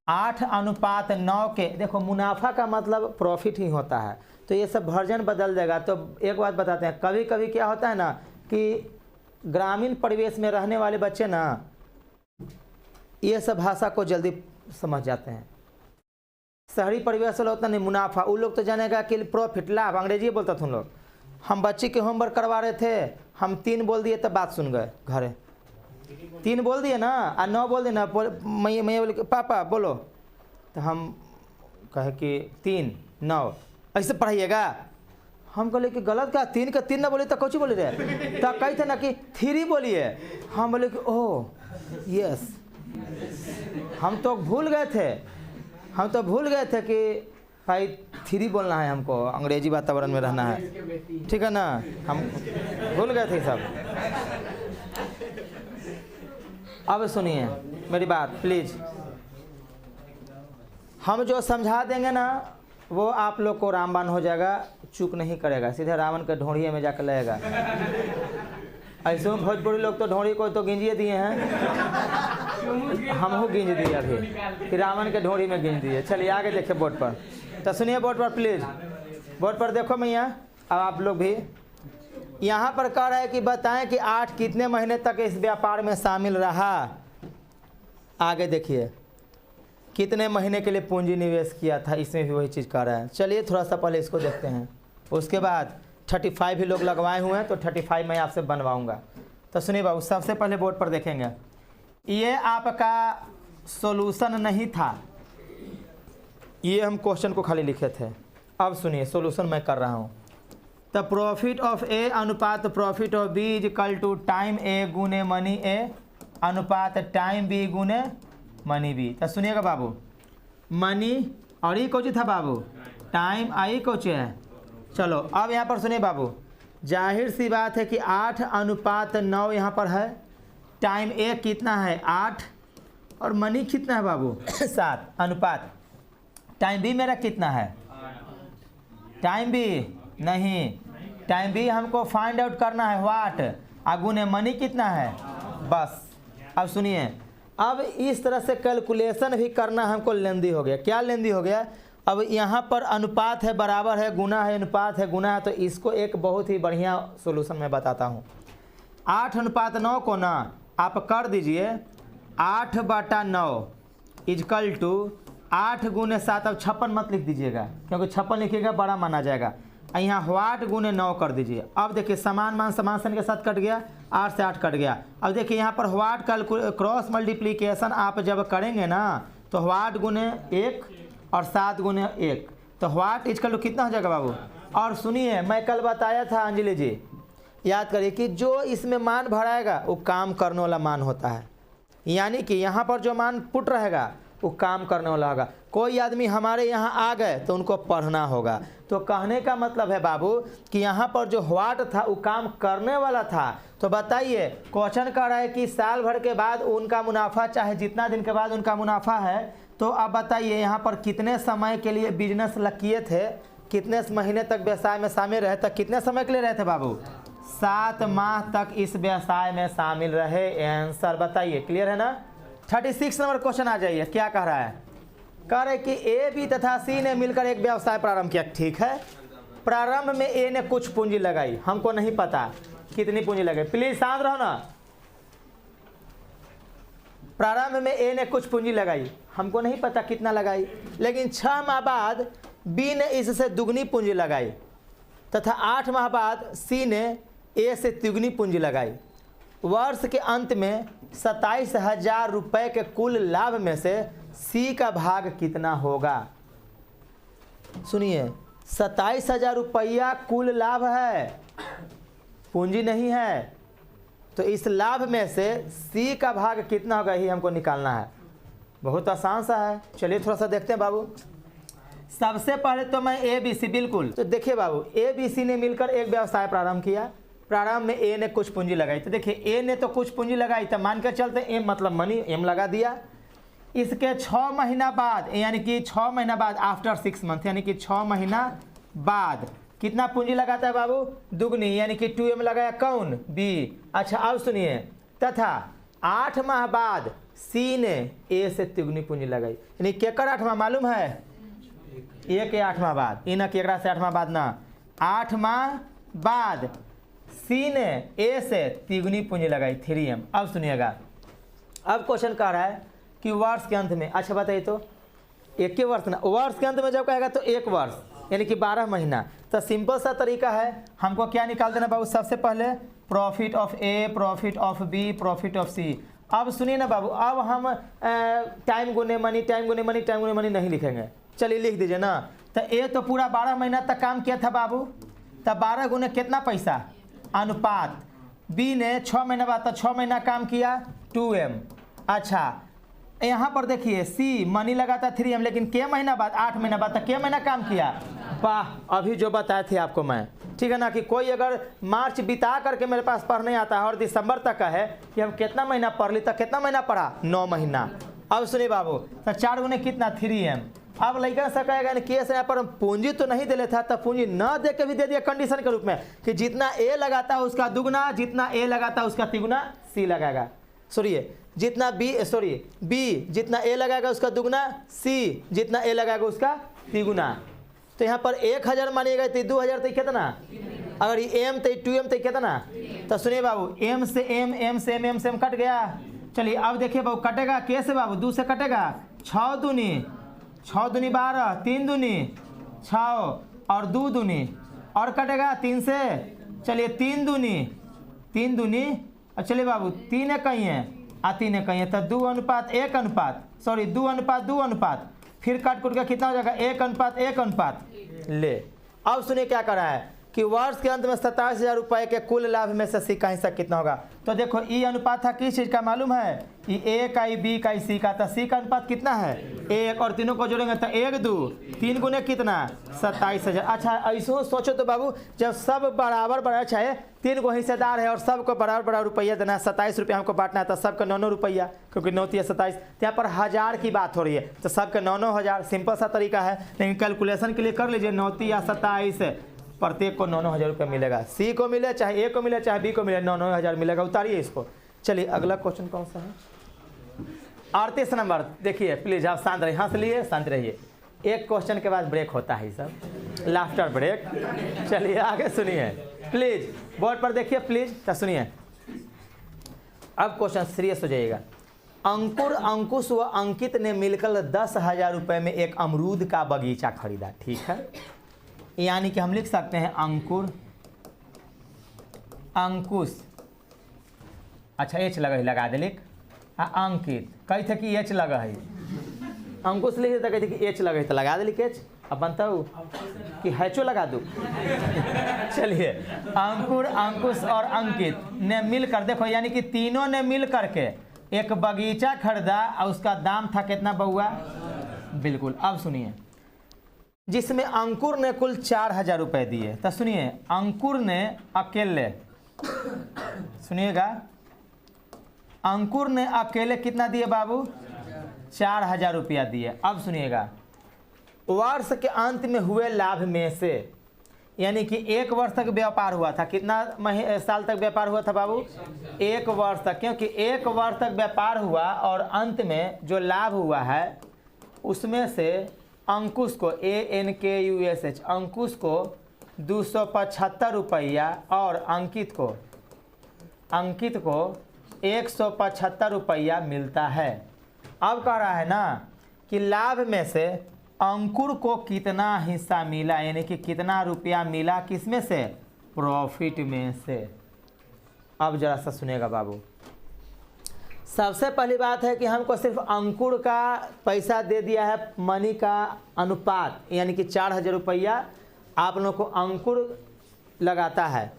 8 अनुपात 9 के, देखो मुनाफा का मतलब प्रॉफिट ही होता है, तो ये सब वर्जन बदल देगा। तो एक बात बताते हैं, कभी कभी क्या होता है ना कि ग्रामीण परिवेश में रहने वाले बच्चे ना ये सब भाषा को जल्दी समझ जाते हैं। शहरी परिवेश वाला उतना नहीं, मुनाफा उन लोग तो जानेगा कि प्रॉफिट लाभ, अंग्रेजी बोलता था उन लोग। हम बच्चे के होमवर्क करवा रहे थे, हम 3 बोल दिए तब बात सुन गए, घरे 3 बोल दिए ना और 9 बोल दिए ना, मैं बोले पापा बोलो, तो हम कहे कि 3 9 ऐसे पढ़ाइएगा। हम बोले कि गलत क्या, 3 का 3 ना बोले तो कौची बोले रहे, तो कही थे ना कि 3 बोलिए। हम बोले कि ओह यस हम तो भूल गए थे कि भाई 3 बोलना है हमको, अंग्रेजी वातावरण में रहना है, ठीक है ना, हम भूल गए थे सब। अब सुनिए मेरी बात प्लीज़, हम जो समझा देंगे ना वो आप लोग को रामबाण हो जाएगा, चूक नहीं करेगा, सीधे रावण के ढोंढिए में जाकर लगेगा। ऐसे भोजपुरी लोग तो ढोंढी को तो गिंजिए दिए हैं, हम हो गिंज दिए अभी कि रावण के ढोंढी में गिंज दिए। चलिए आगे देखिए बोर्ड पर, तो सुनिए बोर्ड पर प्लीज़, बोर्ड पर देखो मैया। अब आप लोग भी यहाँ पर कह रहा है कि बताएं कि 8 कितने महीने तक इस व्यापार में शामिल रहा। आगे देखिए कितने महीने के लिए पूंजी निवेश किया था, इसमें भी वही चीज़ कह रहा है। चलिए थोड़ा सा पहले इसको देखते हैं, उसके बाद 35 भी लोग लगवाए हुए हैं तो 35 मैं आपसे बनवाऊंगा। तो सुनिए बाबू, सबसे पहले बोर्ड पर देखेंगे, ये आपका सॉल्यूशन नहीं था, ये हम क्वेश्चन को खाली लिखे थे। अब सुनिए सॉल्यूशन मैं कर रहा हूँ। द प्रॉफिट ऑफ ए अनुपात profit of B is equal to time A गुने मनी ए अनुपात टाइम बी गुने मनी बी। तो सुनिएगा बाबू, मनी और ये कौन था बाबू, टाइम, आई कौन है। चलो अब यहाँ पर सुनिए बाबू, जाहिर सी बात है कि 8:9 यहाँ पर है, टाइम ए कितना है 8 और मनी कितना है बाबू 7, अनुपात टाइम बी मेरा कितना है, टाइम बी नहीं, टाइम बी हमको फाइंड आउट करना है व्हाट, गुने मनी कितना है बस। अब सुनिए, अब इस तरह से कैलकुलेशन भी करना हमको लेंदी हो गया। क्या लेंदी हो गया, अब यहाँ पर अनुपात है, बराबर है, गुना है, अनुपात है, गुना है, तो इसको एक बहुत ही बढ़िया सॉल्यूशन मैं बताता हूँ। 8:9 को ना आप कर दीजिए 8/9 इजकल टू 8 गुने 7। अब 56 मत लिख दीजिएगा क्योंकि 56 लिखिएगा बड़ा माना जाएगा। यहाँ व्हाट गुने 9 कर दीजिए। अब देखिए समान मान समान सन के साथ कट गया, 8 से 8 कट गया। अब देखिए यहाँ पर व्हाट क्रॉस मल्टीप्लीकेशन आप जब करेंगे ना तो व्हाट गुने 1 और 7 गुने 1, तो व्हाट इजकल टू कितना हो जाएगा बाबू। और सुनिए मैं कल बताया था अंजलि जी, याद करिए कि जो इसमें मान भराएगा वो काम करने वाला मान होता है, यानी कि यहाँ पर जो मान पुट रहेगा वो काम करने वाला होगा। कोई आदमी हमारे यहाँ आ गए तो उनको पढ़ना होगा। तो कहने का मतलब है बाबू कि यहाँ पर जो व्हाट था वो काम करने वाला था। तो बताइए क्वेश्चन कह रहा है कि साल भर के बाद उनका मुनाफा, चाहे जितना दिन के बाद उनका मुनाफा है, तो अब बताइए यहाँ पर कितने समय के लिए बिजनेस किए थे, कितने महीने तक व्यवसाय में शामिल रहे, तक कितने समय के लिए रहे थे बाबू, 7 माह तक इस व्यवसाय में शामिल रहे। आंसर बताइए, क्लियर है ना। 36 नंबर क्वेश्चन आ जाइए, क्या कह रहा है, कह रहे कि ए बी तथा सी ने मिलकर एक व्यवसाय प्रारंभ किया। ठीक है, प्रारंभ में ए ने कुछ पूंजी लगाई, हमको नहीं पता कितनी पूंजी लगाई, प्लीज शांत रहो ना। प्रारंभ में ए ने कुछ पूंजी लगाई, हमको नहीं पता कितना लगाई, लेकिन 6 माह बाद बी ने इससे दुगनी पूंजी लगाई तथा 8 माह बाद सी ने ए से तिगुनी पूंजी लगाई। वर्ष के अंत में 27,000 रुपये के कुल लाभ में से सी का भाग कितना होगा। सुनिए 27,000 रुपया कुल लाभ है, पूंजी नहीं है, तो इस लाभ में से सी का भाग कितना होगा ही हमको निकालना है। बहुत आसान सा है, चलिए थोड़ा सा देखते हैं बाबू। सबसे पहले तो मैं ए बी सी, बिल्कुल, तो देखिए बाबू ए बी सी ने मिलकर एक व्यवसाय प्रारंभ किया। प्रारंभ में ए ने कुछ पूंजी लगाई, तो देखिए ए ने तो कुछ पूंजी लगाई, तो मान कर चलते एम मतलब मनी, एम लगा दिया। इसके 6 महीना बाद, यानी कि 6 महीना बाद, आफ्टर 6 मंथ, यानी कि 6 महीना बाद कितना पूंजी लगाता है बाबू, दुगनी, यानी कि 2m लगाया, कौन, बी। अच्छा अब सुनिए, तथा 8 माह बाद सी ने ए से तिगुनी पूंजी लगाई, यानी केकर 8 माह मालूम है, ए के 8 माह बाद, इन केकरा से 8 माह बाद ना, 8 माह बाद सी ने ए से तिगुनी पूंजी लगाई, 3m। अब सुनिएगा, अब क्वेश्चन कह रहा है कि वर्ष के अंत में, अच्छा बताइए तो एक के वर्ष ना, वर्ष के अंत में जब कहेगा तो 1 वर्ष यानी कि 12 महीना। तो सिंपल सा तरीका है, हमको क्या निकाल देना बाबू, सबसे पहले profit of A, profit of B, profit of C. अब सुनिए ना बाबू, अब हम टाइम गुने मनी, टाइम गुने मनी, टाइम गुने मनी नहीं लिखेंगे, चलिए लिख दीजिए ना। तो ए तो पूरा 12 महीना तक काम किया था बाबू, तब 12 गुने कितना पैसा, अनुपात, बी ने 6 महीना बाद तो 6 महीना काम किया, 2m। अच्छा यहाँ पर देखिए सी मनी लगा था 3M, लेकिन के महीना बाद 8 महीना बाद, तो के महीना काम किया। वाह, अभी जो बताए थे आपको मैं, ठीक है ना, कि कोई अगर मार्च बिता करके मेरे पास पढ़ने आता है और दिसंबर तक का है कि हम कितना महीना पढ़ ली, तो कितना महीना पढ़ा, 9 महीना। अब सुनिए बाबू, तो 4 गुने कितना, 3M। अब लड़का से कहेगा केस यहाँ पर पूंजी तो नहीं दे लेता, तब पूंजी न दे के भी दे दिया कंडीशन के रूप में कि जितना ए लगाता है उसका दुगना, जितना ए लगाता है उसका तिगुना सी लगाएगा। सुनिए, जितना बी जितना ए लगाएगा उसका दुगना, सी जितना ए लगाएगा उसका तिगुना। तो यहाँ पर 1000 मानिएगा तो 2000 तो कितना, अगर ये एम तो 2M तो कितना। तो सुनिए बाबू, एम से एम से एम कट गया। चलिए अब देखिए बाबू, कटेगा कैसे बाबू, 2 से कटेगा, 6 दूनी 12, 3 दूनी 6 और 2 दूनी, और कटेगा 3 से, चलिए 3 दूनी, और चलिए बाबू 3 कहीं है, 3 कहीं है, तो 2 अनुपात 1 अनुपात, 2 अनुपात 2 अनुपात, फिर काट कुट का कितना हो जाएगा, 1 अनुपात 1 अनुपात। ले, अब सुनिए क्या कर रहा है कि वर्ष के अंत में 27,000 रुपए के कुल लाभ में से सी का हिस्सा कितना होगा। तो देखो ई अनुपात था किस चीज का मालूम है, ई ए का, ई बी का, ई सी का। तो सी का अनुपात कितना है, 1, और तीनों को जोड़ेंगे तो 1 2 3 गुने कितना, 27,000। अच्छा ऐसे सोचो तो बाबू, जब सब बराबर बराबर, चाहे 3 गो हिस्सेदार है और सबको बराबर बराबर रुपया देना है, 27 रुपया हमको बांटना है, तो सबका 9 रुपया, क्योंकि 9 3 27, यहाँ पर 1000 की बात हो रही है, तो सबके 9 1000। सिंपल सा तरीका है, लेकिन कैलकुलेशन के लिए कर लीजिए, 9 3 27, प्रत्येक को 9,000 रुपये मिलेगा। सी को मिले, चाहे ए को मिले, चाहे बी को मिले, 9,000 मिलेगा। उतारिए इसको। चलिए अगला क्वेश्चन कौन सा है, 38 नंबर। देखिए प्लीज आप शांत रहिए, हंस लिए, शांत रहिए। एक क्वेश्चन के बाद ब्रेक होता है सब, लाफ्टर ब्रेक। चलिए आगे सुनिए प्लीज, बोर्ड पर देखिए प्लीज, तो सुनिए। अब क्वेश्चन सीरियस हो जाइएगा। अंकुर, अंकुश व अंकित ने मिलकर 10,000 रुपये में एक अमरूद का बगीचा खरीदा, ठीक है। यानी कि हम लिख सकते हैं अंकुर, अंकुश, अच्छा एच लगा है, लगा दे लिख, अंकित कही थे कि एच लगा है, अंकुश लिख देता, कहते कि एच लगा है, तो लगा दे लिख एच। अब बनता हूँ कि हैचो लगा दूँ। चलिए, अंकुर, अंकुश और अंकित ने मिलकर, देखो यानी कि तीनों ने मिल करके एक बगीचा खरीदा, और उसका दाम था कितना बउआ, बिल्कुल। अब सुनिए, जिसमें अंकुर ने कुल 4,000 रुपये दिए। तो सुनिए, अंकुर ने अकेले, सुनिएगा, अंकुर ने अकेले कितना दिए बाबू, 4,000 रुपया दिए। अब सुनिएगा, वर्ष के अंत में हुए लाभ में से, यानी कि 1 वर्ष तक व्यापार हुआ था, कितना साल तक व्यापार हुआ था बाबू, 1 वर्ष तक, क्योंकि 1 वर्ष तक व्यापार हुआ और अंत में जो लाभ हुआ है उसमें से अंकुश को, ANKUSH, अंकुश को 275 रुपया और अंकित को 175 रुपया मिलता है। अब कह रहा है ना कि लाभ में से अंकुर को कितना हिस्सा मिला, यानी कि कितना रुपया मिला, किसमें से, प्रॉफिट में से। अब जरा सा सुनेगा बाबू। सबसे पहली बात है कि हमको सिर्फ अंकुर का पैसा दे दिया है, मनी का अनुपात, यानी कि 4,000 रुपया आप लोगों को अंकुर लगाता है।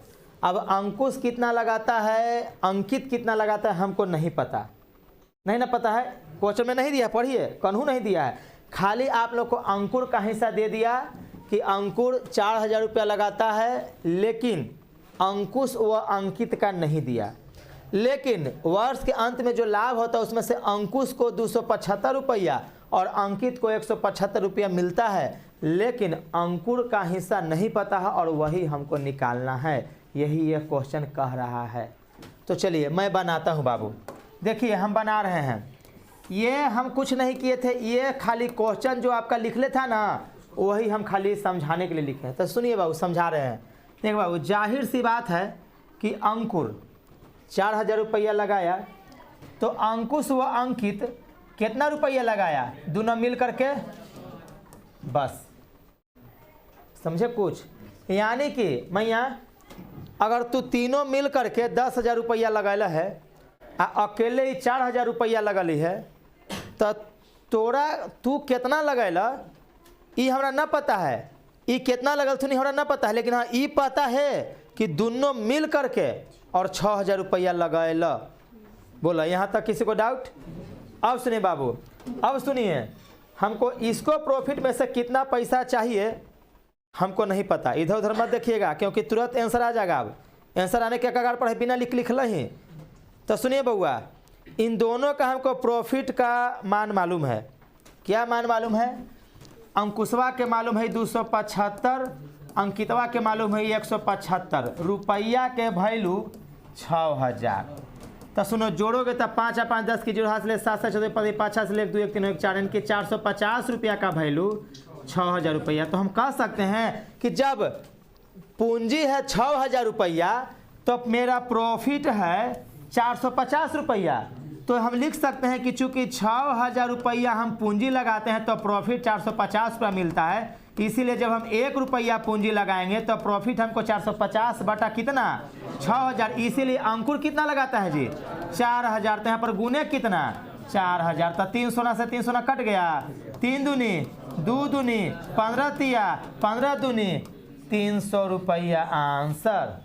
अब अंकुश कितना लगाता है, अंकित कितना लगाता है, हमको नहीं पता, नहीं ना पता है, क्वेश्चन में नहीं दिया, पढ़िए, कन्हू नहीं दिया है, खाली आप लोग को अंकुर का हिस्सा दे दिया कि अंकुर 4,000 रुपया लगाता है, लेकिन अंकुश व अंकित का नहीं दिया। लेकिन वर्ष के अंत में जो लाभ होता है उसमें से अंकुश को 275 रुपया और अंकित को 175 रुपया मिलता है, लेकिन अंकुर का हिस्सा नहीं पता है और वही हमको निकालना है, यही ये क्वेश्चन कह रहा है। तो चलिए मैं बनाता हूँ बाबू। देखिए हम बना रहे हैं, ये हम कुछ नहीं किए थे, ये खाली क्वेश्चन जो आपका लिख ले था ना, वही हम खाली समझाने के लिए लिखे हैं। तो सुनिए बाबू, समझा रहे हैं। देखिए बाबू, जाहिर सी बात है कि अंकुर 4,000 रुपया लगाया, तो अंकुश व अंकित कितना रुपया लगाया, दोनों मिल करके, बस समझे कुछ। यानी कि मैया अगर तू तीनों मिल करके 10,000 रुपया लगैला है, अकेले ही 4,000 रुपया लगली है, तो तू कितना लगैला ये हमरा ना पता है, ये कितना लगल थुनी हमरा ना पता है, लेकिन हाँ ये पता है कि दोनों मिल करके और 6,000 रुपया लगैला। बोला यहाँ तक किसी को डाउट, अब सुनिए बाबू, अब सुनिए, हमको इसको प्रॉफिट में से कितना पैसा चाहिए हमको नहीं पता। इधर उधर मत देखिएगा क्योंकि तुरंत आंसर आ जाएगा। अब आंसर आने के कगार पर है, बिना लिख ही। तो सुनिए बउआ, इन दोनों का हमको प्रॉफिट का मान मालूम है। क्या मान मालूम है? अंकुशवा के मालूम है 275, अंकितवा के मालूम है 175, रुपया के वैल्यू 6000। तो सुनो, जोड़ोगे तो 5 और 5 10 की जोड़ हाथ ले 7 7 14 5 से ले 1 2 1 3 1 4 इनके 450 रुपया का वैल्यू 6000 रुपया। तो हम कह सकते हैं कि जब पूंजी है 6000 रुपया तो मेरा प्रॉफिट है 450 रुपया। तो हम लिख सकते हैं कि चूंकि 6000 रुपया हम पूंजी लगाते हैं तो प्रॉफिट 450 रुपया मिलता है। इसीलिए जब हम 1 रुपया पूंजी लगाएंगे तो प्रॉफिट हमको 450 बटा कितना 6000। इसीलिए अंकुर कितना लगाता है जी 4000। तो यहाँ पर गुने कितना 4000। तो 3 सोना से 3 सोना कट गया, 3 दूनी 2 दूनी 15 तिया 15 दूनी 300 रुपया आंसर।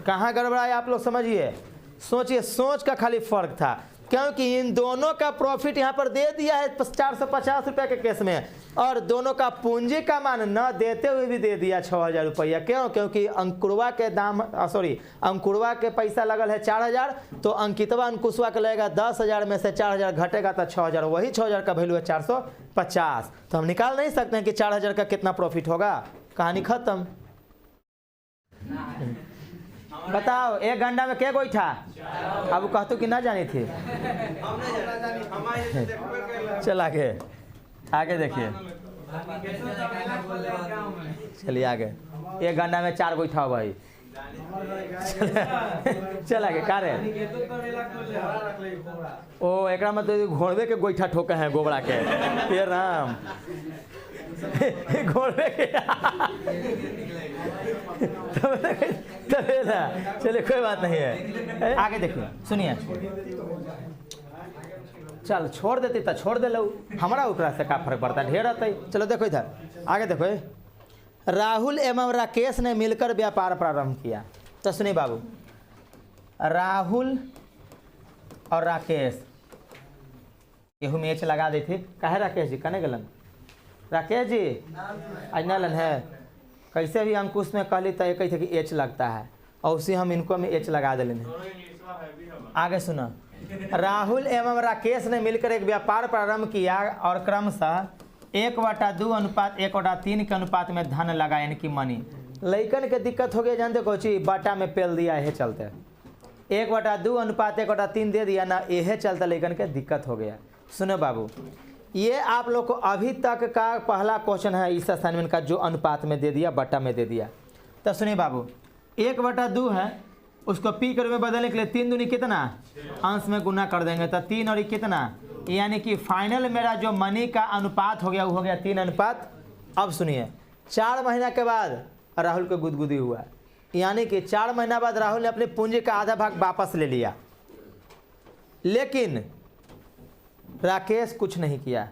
कहाँ गड़बड़ाया आप लोग समझिए, सोचिए, सोच का खाली फर्क था। क्योंकि इन दोनों का प्रॉफिट यहाँ पर दे दिया है 450 रुपये के केस में, और दोनों का पूंजी का मान न देते हुए भी दे दिया 6000 रुपया। क्यों? क्योंकि अंकुरवा के दाम अंकुरवा के पैसा लगल है 4000, तो अंकितवा अंकुशवा का लगेगा 10000 में से 4000 घटेगा तो 6000, वही 6000 का वैल्यू है 450। तो हम निकाल नहीं सकते हैं कि 4000 का कितना प्रॉफिट होगा। कहानी खत्म। बताओ, एक घंटा में क्या गोईठा? अब कहतू कि ना जानी थी। चल आगे देखिए, चलिए आगे। 1 घंटा में 4 गोईठा हो भाई। चल आगे का रे? ओ एक मतलब घोड़वे के गोईठा ठोके हैं गोबरा के। ये राम घोड़वे के चलिए कोई बात नहीं है, आगे देखिए। सुनिए, चल छोड़ देती तो छोड़ दे लो, हमारा ऊपर से का फर्क पड़ता है, ढेर रहते। चलो देखो इधर आगे देखो, राहुल एवं राकेश ने मिलकर व्यापार प्रारंभ किया। तो सुनिए बाबू, राहुल और राकेश गेहूँ में एच लगा दी थी। कहे राकेश जी कने गलन? राकेश जी आज नलन है, कैसे भी अंकुश में कहली तो एक थे कि एच लगता है, और उसी हम इनको में एच लगा दिले। आगे सुनो, राहुल एवं राकेश ने मिलकर एक व्यापार प्रारंभ किया और क्रमशः 1/2 अनुपात 1/3 के अनुपात में धन लगा, यानी कि मनी। लइकन के दिक्कत हो गया, जानते कोची बाटा में पेल दिया, यह चलते 1/2 अनुपात 1/3 दे दिया ना, यह चलता लइकन के दिक्कत हो गया। सुनो बाबू, ये आप लोग को अभी तक का पहला क्वेश्चन है इस असाइनमेंट का, जो अनुपात में दे दिया, बटा में दे दिया। तो सुनिए बाबू, 1/2 है, उसको पी के रूप में बदलने के लिए 3 दूनी कितना अंश में गुना कर देंगे तो 3 और कितना, यानी कि फाइनल मेरा जो मनी का अनुपात हो गया वो हो गया 3 अनुपात। अब सुनिए, 4 महीना के बाद राहुल को गुदगुदी हुआ, यानी कि 4 महीना बाद राहुल ने अपने पूंजी का आधा भाग वापस ले लिया, लेकिन राकेश कुछ नहीं किया।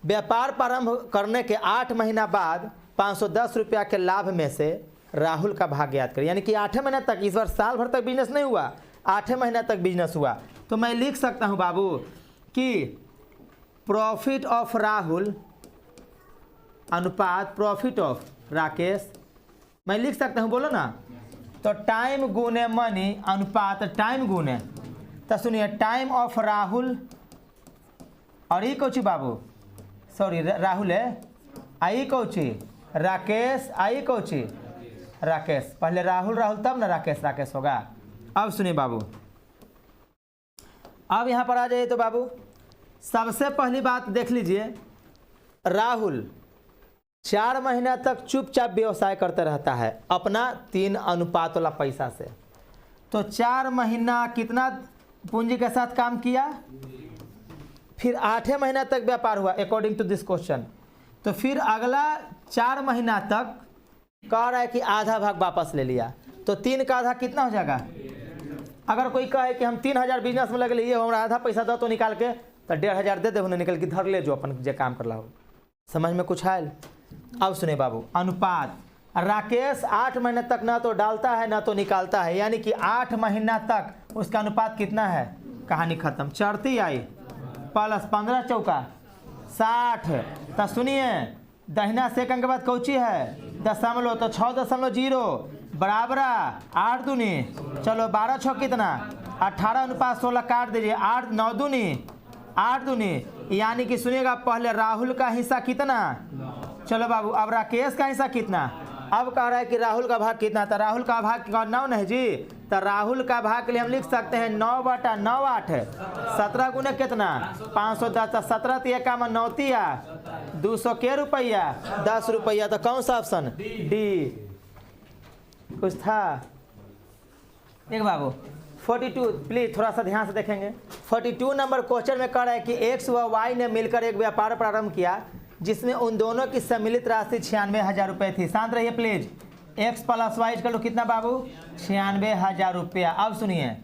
व्यापार प्रारंभ करने के 8 महीना बाद 510 रुपया के लाभ में से राहुल का भाग ज्ञात करें, यानी कि 8 महीना तक, इस बार साल भर तक बिजनेस नहीं हुआ, 8 महीना तक बिजनेस हुआ। तो मैं लिख सकता हूं बाबू कि प्रॉफिट ऑफ राहुल अनुपात प्रॉफिट ऑफ राकेश, मैं लिख सकता हूं, बोलो ना। तो टाइम गुने मनी अनुपात टाइम गुने, तो सुनिए, टाइम ऑफ राहुल और ये कौची बाबू, सॉरी राहुल है, आई कौची राकेश, आई कौची राकेश, पहले राहुल राहुल तब ना राकेश होगा। अब सुनिए बाबू, अब यहाँ पर आ जाइए। तो बाबू सबसे पहली बात देख लीजिए, राहुल 4 महीना तक चुपचाप व्यवसाय करते रहता है अपना 3 अनुपात वाला पैसा से। तो 4 महीना कितना पूंजी के साथ काम किया, फिर 8 महीना तक व्यापार हुआ अकॉर्डिंग टू दिस क्वेश्चन। तो फिर अगला 4 महीना तक कह रहा है कि आधा भाग वापस ले लिया, तो 3 का आधा कितना हो जाएगा। अगर कोई कहे कि हम 3000 बिजनेस में लगे लिए, हमारा आधा पैसा दो तो निकाल के, तो 1500 दे दे, उन्हें निकल के धर ले जो अपन जो काम कर ला हो। समझ में कुछ आयल? अब सुने बाबू, अनुपात राकेश 8 महीने तक ना तो डालता है ना तो निकालता है, यानी कि 8 महीना तक उसका अनुपात कितना है कहानी खत्म। चढ़ती आई प्लस 15 चौका 60। तो सुनिए दहिना सेकंड के बाद कौची है दशमलव, तो 6.0 बराबर 8 दूनी, चलो 12 छः कितना 18:16 काट दीजिए, 8 9 दूनी 8 दूनी, यानी कि सुनिएगा पहले राहुल का हिस्सा कितना, चलो बाबू अब राकेश का हिस्सा कितना, अब कह रहा है कि राहुल का भाग कितना, तो राहुल का भाग 9 नहीं जी, तो राहुल का भाग के लिए हम लिख सकते हैं 9/9 8 17 गुने कितना 510, 17 तिया का 9 तिया 200 के रुपया 10 रुपया, तो कौन सा ऑप्शन डी। कुछ था देख बाबू 42, प्लीज थोड़ा सा ध्यान से देखेंगे। 42 नंबर क्वेश्चन में कह रहा है कि एक्स व वाई ने मिलकर एक व्यापार प्रारंभ किया जिसमें उन दोनों की सम्मिलित राशि 96,000 रुपये थी। शांत रहिए please. X plus Y equal to कितना बाबू 96,000 रुपया। अब सुनिए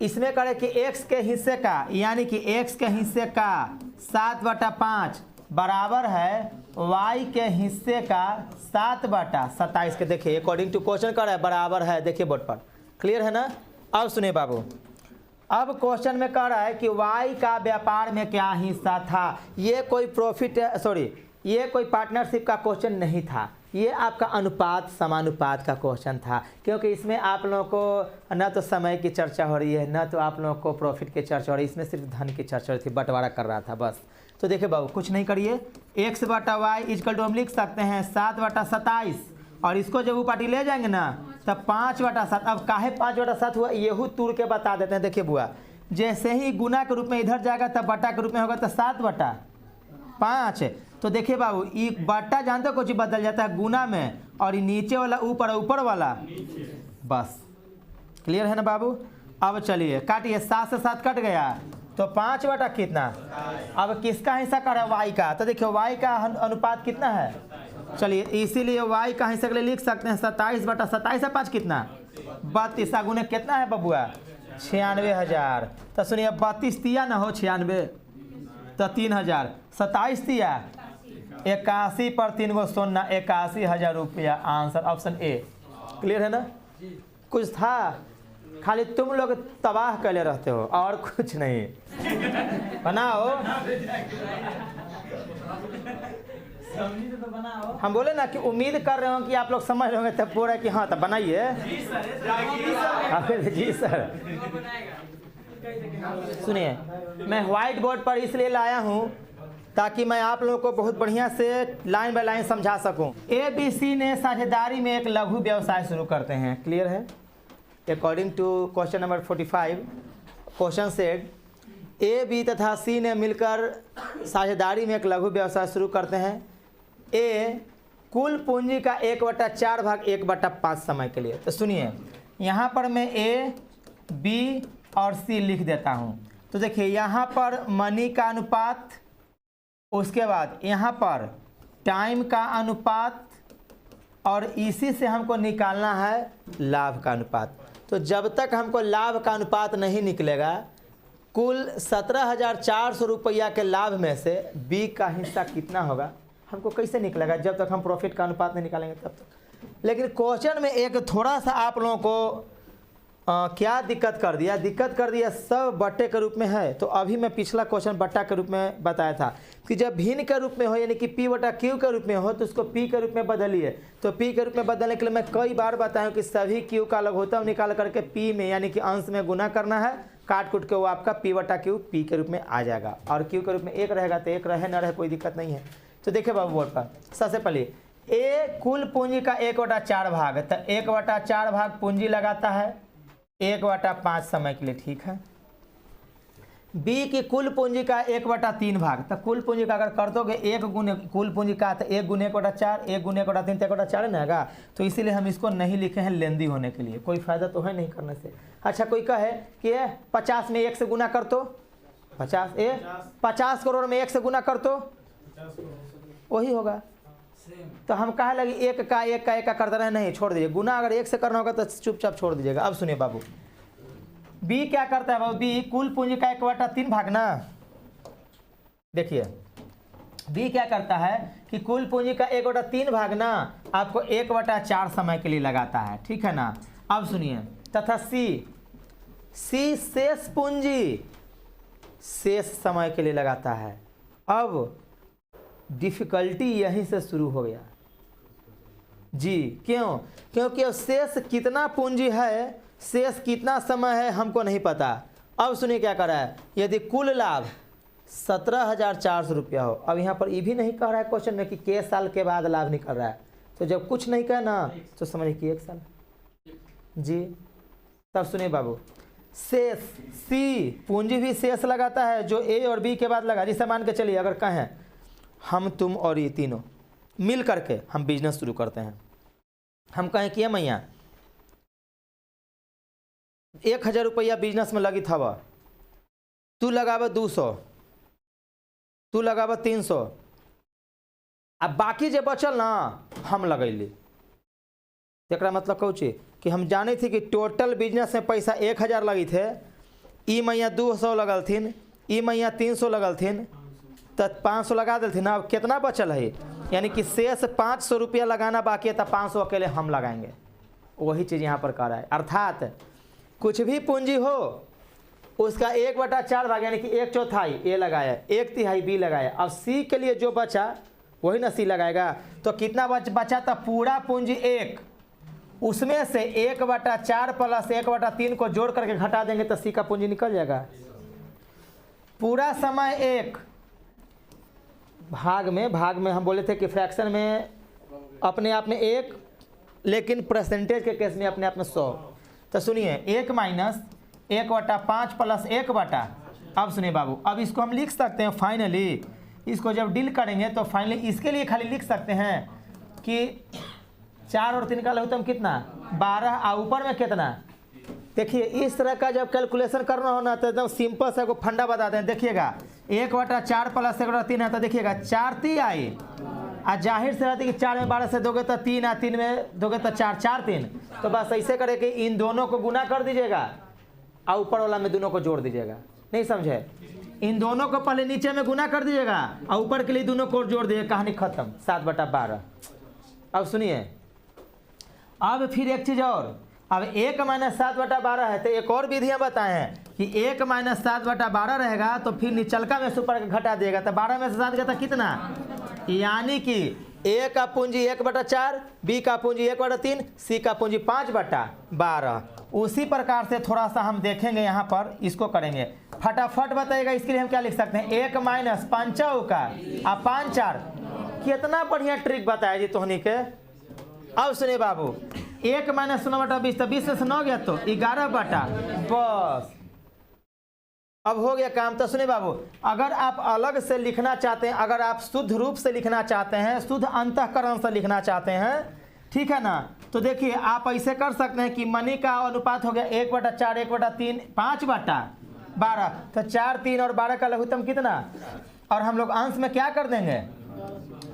इसमें करे कि एक्स के हिस्से का यानी कि एक्स के हिस्से का 7/5 बराबर है वाई के हिस्से का 7/27 के। देखिए अकॉर्डिंग टू क्वेश्चन कर रहा है बराबर है, देखिए बोर्ड पर क्लियर है ना। अब सुनिए बाबू, अब क्वेश्चन में कह रहा है कि वाई का व्यापार में क्या हिस्सा था। ये कोई प्रॉफिट सॉरी ये कोई पार्टनरशिप का क्वेश्चन नहीं था, ये आपका अनुपात समानुपात का क्वेश्चन था, क्योंकि इसमें आप लोगों को न तो समय की चर्चा हो रही है न तो आप लोगों को प्रॉफिट की चर्चा हो रही है, इसमें सिर्फ धन की चर्चा हो रही थी, बंटवारा कर रहा था बस। तो देखिए बाबू कुछ नहीं करिए, x/y इक्वल टू हम लिख सकते हैं 7/27, और इसको जब ऊपर ले जाएंगे ना तब 5/7। अब काहे 5/7 हुआ येहू तूर के बता देते हैं। देखिए बुआ जैसे ही गुना के रूप में इधर जाएगा तब बटा के रूप में होगा, तो 7/5। तो देखिए बाबू ये बट्टा जानते हो कुछ बदल जाता है गुना में, और ये नीचे वाला ऊपर ऊपर वाला बस। क्लियर है ना बाबू। अब चलिए काटिए, 7 से 7 कट गया तो 5 कितना। अब किसका हिस्सा कर रहा है वाई का, तो देखिए वाई का अनुपात कितना है, चलिए इसीलिए वाई का हिस्सा के लिए लिख सकते हैं 27/27 है 5 कितना 32 गुने कितना है बबुआ 96,000। तो सुनिए 32 तिया ना हो 96 तो 3,000, 27 तिया 81 पर 3 गो सोना 81,000 रुपया। Answer option A. क्लियर है ना। कुछ था खाली तुम लोग तबाह कर रहते हो और कुछ नहीं। बनाओ हम बोले ना कि उम्मीद कर रहे हो कि आप लोग समझ रहे होंगे, तब बोल रहे कि हाँ तब बनाइए जी सर। सुनिए मैं व्हाइट बोर्ड पर इसलिए लाया हूँ ताकि मैं आप लोगों को बहुत बढ़िया से लाइन बाय लाइन समझा सकूं। ABC ने साझेदारी में एक लघु व्यवसाय शुरू करते हैं। क्लियर है। According to question number 45 question said A, B तथा C ने मिलकर साझेदारी में एक लघु व्यवसाय शुरू करते हैं। A कुल पूंजी का 1/4 भाग 1/5 समय के लिए। तो सुनिए यहाँ पर मैं A, B और C लिख देता हूँ। तो देखिए यहाँ पर मनी का अनुपात, उसके बाद यहाँ पर टाइम का अनुपात, और इसी से हमको निकालना है लाभ का अनुपात। तो जब तक हमको लाभ का अनुपात नहीं निकलेगा, कुल 17,400 रुपया के लाभ में से B का हिस्सा कितना होगा हमको कैसे निकलेगा, जब तक हम प्रॉफिट का अनुपात नहीं निकालेंगे तब तक। लेकिन क्वेश्चन में एक थोड़ा सा आप लोगों को क्या दिक्कत कर दिया सब बट्टे के रूप में है। तो अभी मैं पिछला क्वेश्चन बट्टा के रूप में बताया था कि जब भिन्न के रूप में हो यानी कि P/Q के रूप में हो तो उसको P के रूप में बदलिए। तो P के रूप में बदलने के लिए मैं कई बार बताया कि सभी Q का लघुत्तम निकाल करके P में यानी कि अंश में गुना करना है, काट कूट के वो आपका P/Q P के रूप में आ जाएगा, और Q के रूप में 1 रहेगा तो 1 रहे न रहे कोई दिक्कत नहीं है। तो देखिए बाबू बोर्ड पर सबसे पहले A कुल पूंजी का 1/4 भाग, तो 1/4 भाग पूंजी लगाता है 1/5 समय के लिए। ठीक है। B की कुल पूंजी का 1/3 भाग, तो कुल पूंजी का अगर कर दोगे 1 गुने कुल पूंजी का तो 1 गुने 1/4, 1 गुने 1/3 तो 1/4 ना आएगा। तो इसीलिए हम इसको नहीं लिखे हैं लेंदी होने के लिए, कोई फायदा तो है नहीं करने से। अच्छा कोई कहे कि 50 में 1 से गुना कर तो 50 करोड़ में 1 से गुना कर तो वही होगा। तो हम कहा लगे 1 का करते रहे, नहीं छोड़ दीजिए, गुना अगर 1 से करना होगा तो चुपचाप छोड़ दीजिएगा। अब सुनिए बाबू B क्या करता है बाबू, B कुल पूंजी का 1/3 भाग ना, देखिए B क्या करता है कि कुल पूंजी का 1/3 भाग ना आपको 1/4 समय के लिए लगाता है। ठीक है ना। अब सुनिए तथा सी शेष पूंजी शेष समय के लिए लगाता है। अब डिफिकल्टी यहीं से शुरू हो गया जी। क्यों? क्योंकि अब शेष कितना पूंजी है, शेष कितना समय है हमको नहीं पता। अब सुनिए क्या कर रहा है, यदि कुल लाभ 17,400 रुपया हो, अब यहाँ पर ये भी नहीं कह रहा है क्वेश्चन में कि के साल के बाद लाभ निकल रहा है, तो जब कुछ नहीं कहे ना तो समझिए कि 1 साल जी। तब सुनिए बाबू, शेष सी पूंजी भी शेष लगाता है जो ए और बी के बाद लगा। जिसे मान के चलिए अगर कहें हम तुम और ये तीनों मिल करके हम बिजनेस शुरू करते हैं, हम कहें कि मैया 1,000 रुपया बिजनेस में लगी था, तू लगाव 200, तू लगाव 300, अब बाकी जो बचल ना हम लगैली। एक मतलब कहूँ कि हम जाने थी कि टोटल बिजनेस में पैसा 1,000 लगी थे, ई मैया 200 लगल थीन, ई मैया 300 लगल थीन, तो 500 लगा दिल थी ना। अब कितना बचल है, यानी कि शेष 500 रुपया लगाना बाकी है, तो 500 अकेले हम लगाएंगे। वही चीज़ यहाँ पर कर रहा है। अर्थात कुछ भी पूंजी हो उसका 1/4 भाग यानी कि 1/4 ए लगाया, 1/3 बी लगाया। अब सी के लिए जो बचा वही ना सी लगाएगा। तो कितना बचा था, पूरा पूंजी 1, उसमें से 1/4 प्लस 1/3 को जोड़ करके घटा देंगे तो सी का पूंजी निकल जाएगा। पूरा समय 1 भाग में हम बोले थे कि फ्रैक्शन में अपने आप में 1, लेकिन परसेंटेज के केस में अपने आप में 100। तो सुनिए 1 माइनस 1/5 प्लस 1/। अब सुनिए बाबू, अब इसको हम लिख सकते हैं फाइनली, इसको जब डील करेंगे तो फाइनली इसके लिए खाली लिख सकते हैं कि 4 और 3 का लघुत्तम कितना 12, और ऊपर में कितना। देखिए इस तरह का जब कैलकुलेशन करना हो ना तो एकदम सिंपल सा को फंडा बताते हैं। देखिएगा 1/4 प्लस 1/3 है तो देखिएगा 4 3 आई, और जाहिर से रहती है कि 4 में 12 से दोगे तो 3, और 3 में दोगे तो 4, 4 3। तो बस ऐसे करे कि इन दोनों को गुना कर दीजिएगा और ऊपर वाला में दोनों को जोड़ दीजिएगा। नहीं समझे, इन दोनों को पहले नीचे में गुना कर दीजिएगा और ऊपर के लिए दोनों को जोड़ दीजिएगा, कहानी खत्म, 7/12। अब सुनिए, अब फिर एक चीज और, अब 1 - 7/12 है तो एक और विधि हम बताए हैं कि 1 - 7/12 रहेगा तो फिर निचलका में से ऊपर घटा देगा, तो 12 में से 7 गया था कितना, यानी कि ए का पूंजी 1/4, बी का पूंजी 1/3, सी का पूंजी 5/12। उसी प्रकार से थोड़ा सा हम देखेंगे यहाँ पर, इसको करेंगे फटाफट बताइएगा। इसके लिए हम क्या लिख सकते हैं, 1 - 5 का 5 4। कितना बढ़िया ट्रिक बताया जी तोहनी के। अब सुनिए बाबू, 1 - 9/20 तो 20 में से 9 गया तो 11 बटा, बस अब हो गया काम। तो सुनिए बाबू, अगर आप अलग से लिखना चाहते हैं, अगर आप शुद्ध रूप से लिखना चाहते हैं, शुद्ध अंतःकरण से लिखना चाहते हैं, ठीक है ना, तो देखिए आप ऐसे कर सकते हैं कि मनी का अनुपात हो गया 1/4, 1/3, 5/12। तो 4, 3 और 12 का लघुत्तम कितना, और हम लोग अंश में क्या कर देंगे,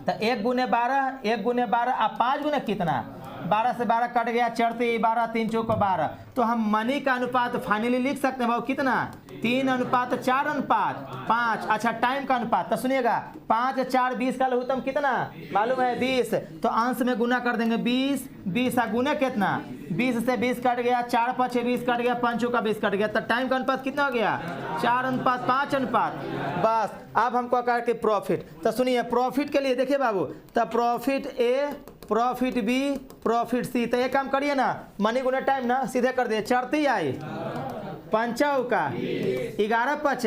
तो 1 × 12, 1 × 12 और 5 गुना कितना, 12 से 12 कट गया, 4 3 12, 3 4 12। तो हम मनी का अनुपात फाइनली लिख सकते हैं भाव कितना, 3:4:5। अच्छा टाइम का अनुपात, तो सुनिएगा 5 4 20 का लघुत्तम कितना मालूम है, 20। तो अंश में गुना कर देंगे 20, 20 गुना कितना, 20 से 20 कट गया, 4 5 20 कट गया, 5 का 20 कट गया। तो टाइम का अनुपात कितना हो गया, 4:5। बस अब हमको कहा कि प्रॉफिट। तो सुनिए प्रॉफिट के लिए देखिए बाबू, तो प्रॉफिट ए, प्रॉफिट बी, प्रॉफिट सी। तो एक काम करिए ना, मनी गुना टाइम ना सीधे कर दिए, 4 आई 5 का 11 5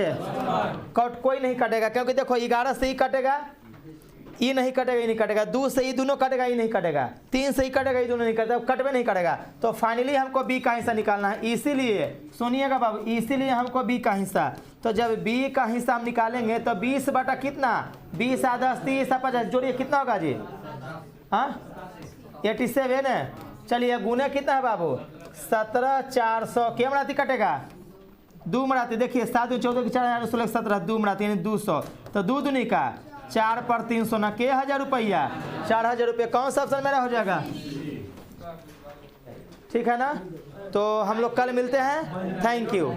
कट कोई नहीं कटेगा, क्योंकि देखो 11 से ही कटेगा, ये नहीं कटेगा, ये नहीं कटेगा, 2 से ये दोनों कटेगा, ये नहीं कटेगा, 3 से ही कटेगा, ये दोनों नहीं कटेगा, कटवे नहीं कटेगा। तो फाइनली हमको बी का हिस्सा निकालना है, इसीलिए सुनिएगा बाबू, इसीलिए हमको बी का हिस्सा। तो जब बी का हिस्सा हम निकालेंगे तो 20 बटा कितना, 20 10 30 50 जोड़िए कितना होगा जी, हाँ 87 है। चलिए गुने कितना है बाबू, 17 400 क्या मराती कटेगा, 2 मराती। देखिए 7 14 की 4 16 17 2 मराती यानी 200। तो 2 दूनी का 4 पर 300 ना के 1000 रुपया, 4000 रुपये। कौन सा ऑप्शन मेरा हो जाएगा, ठीक है ना। तो हम लोग कल मिलते हैं, थैंक यू।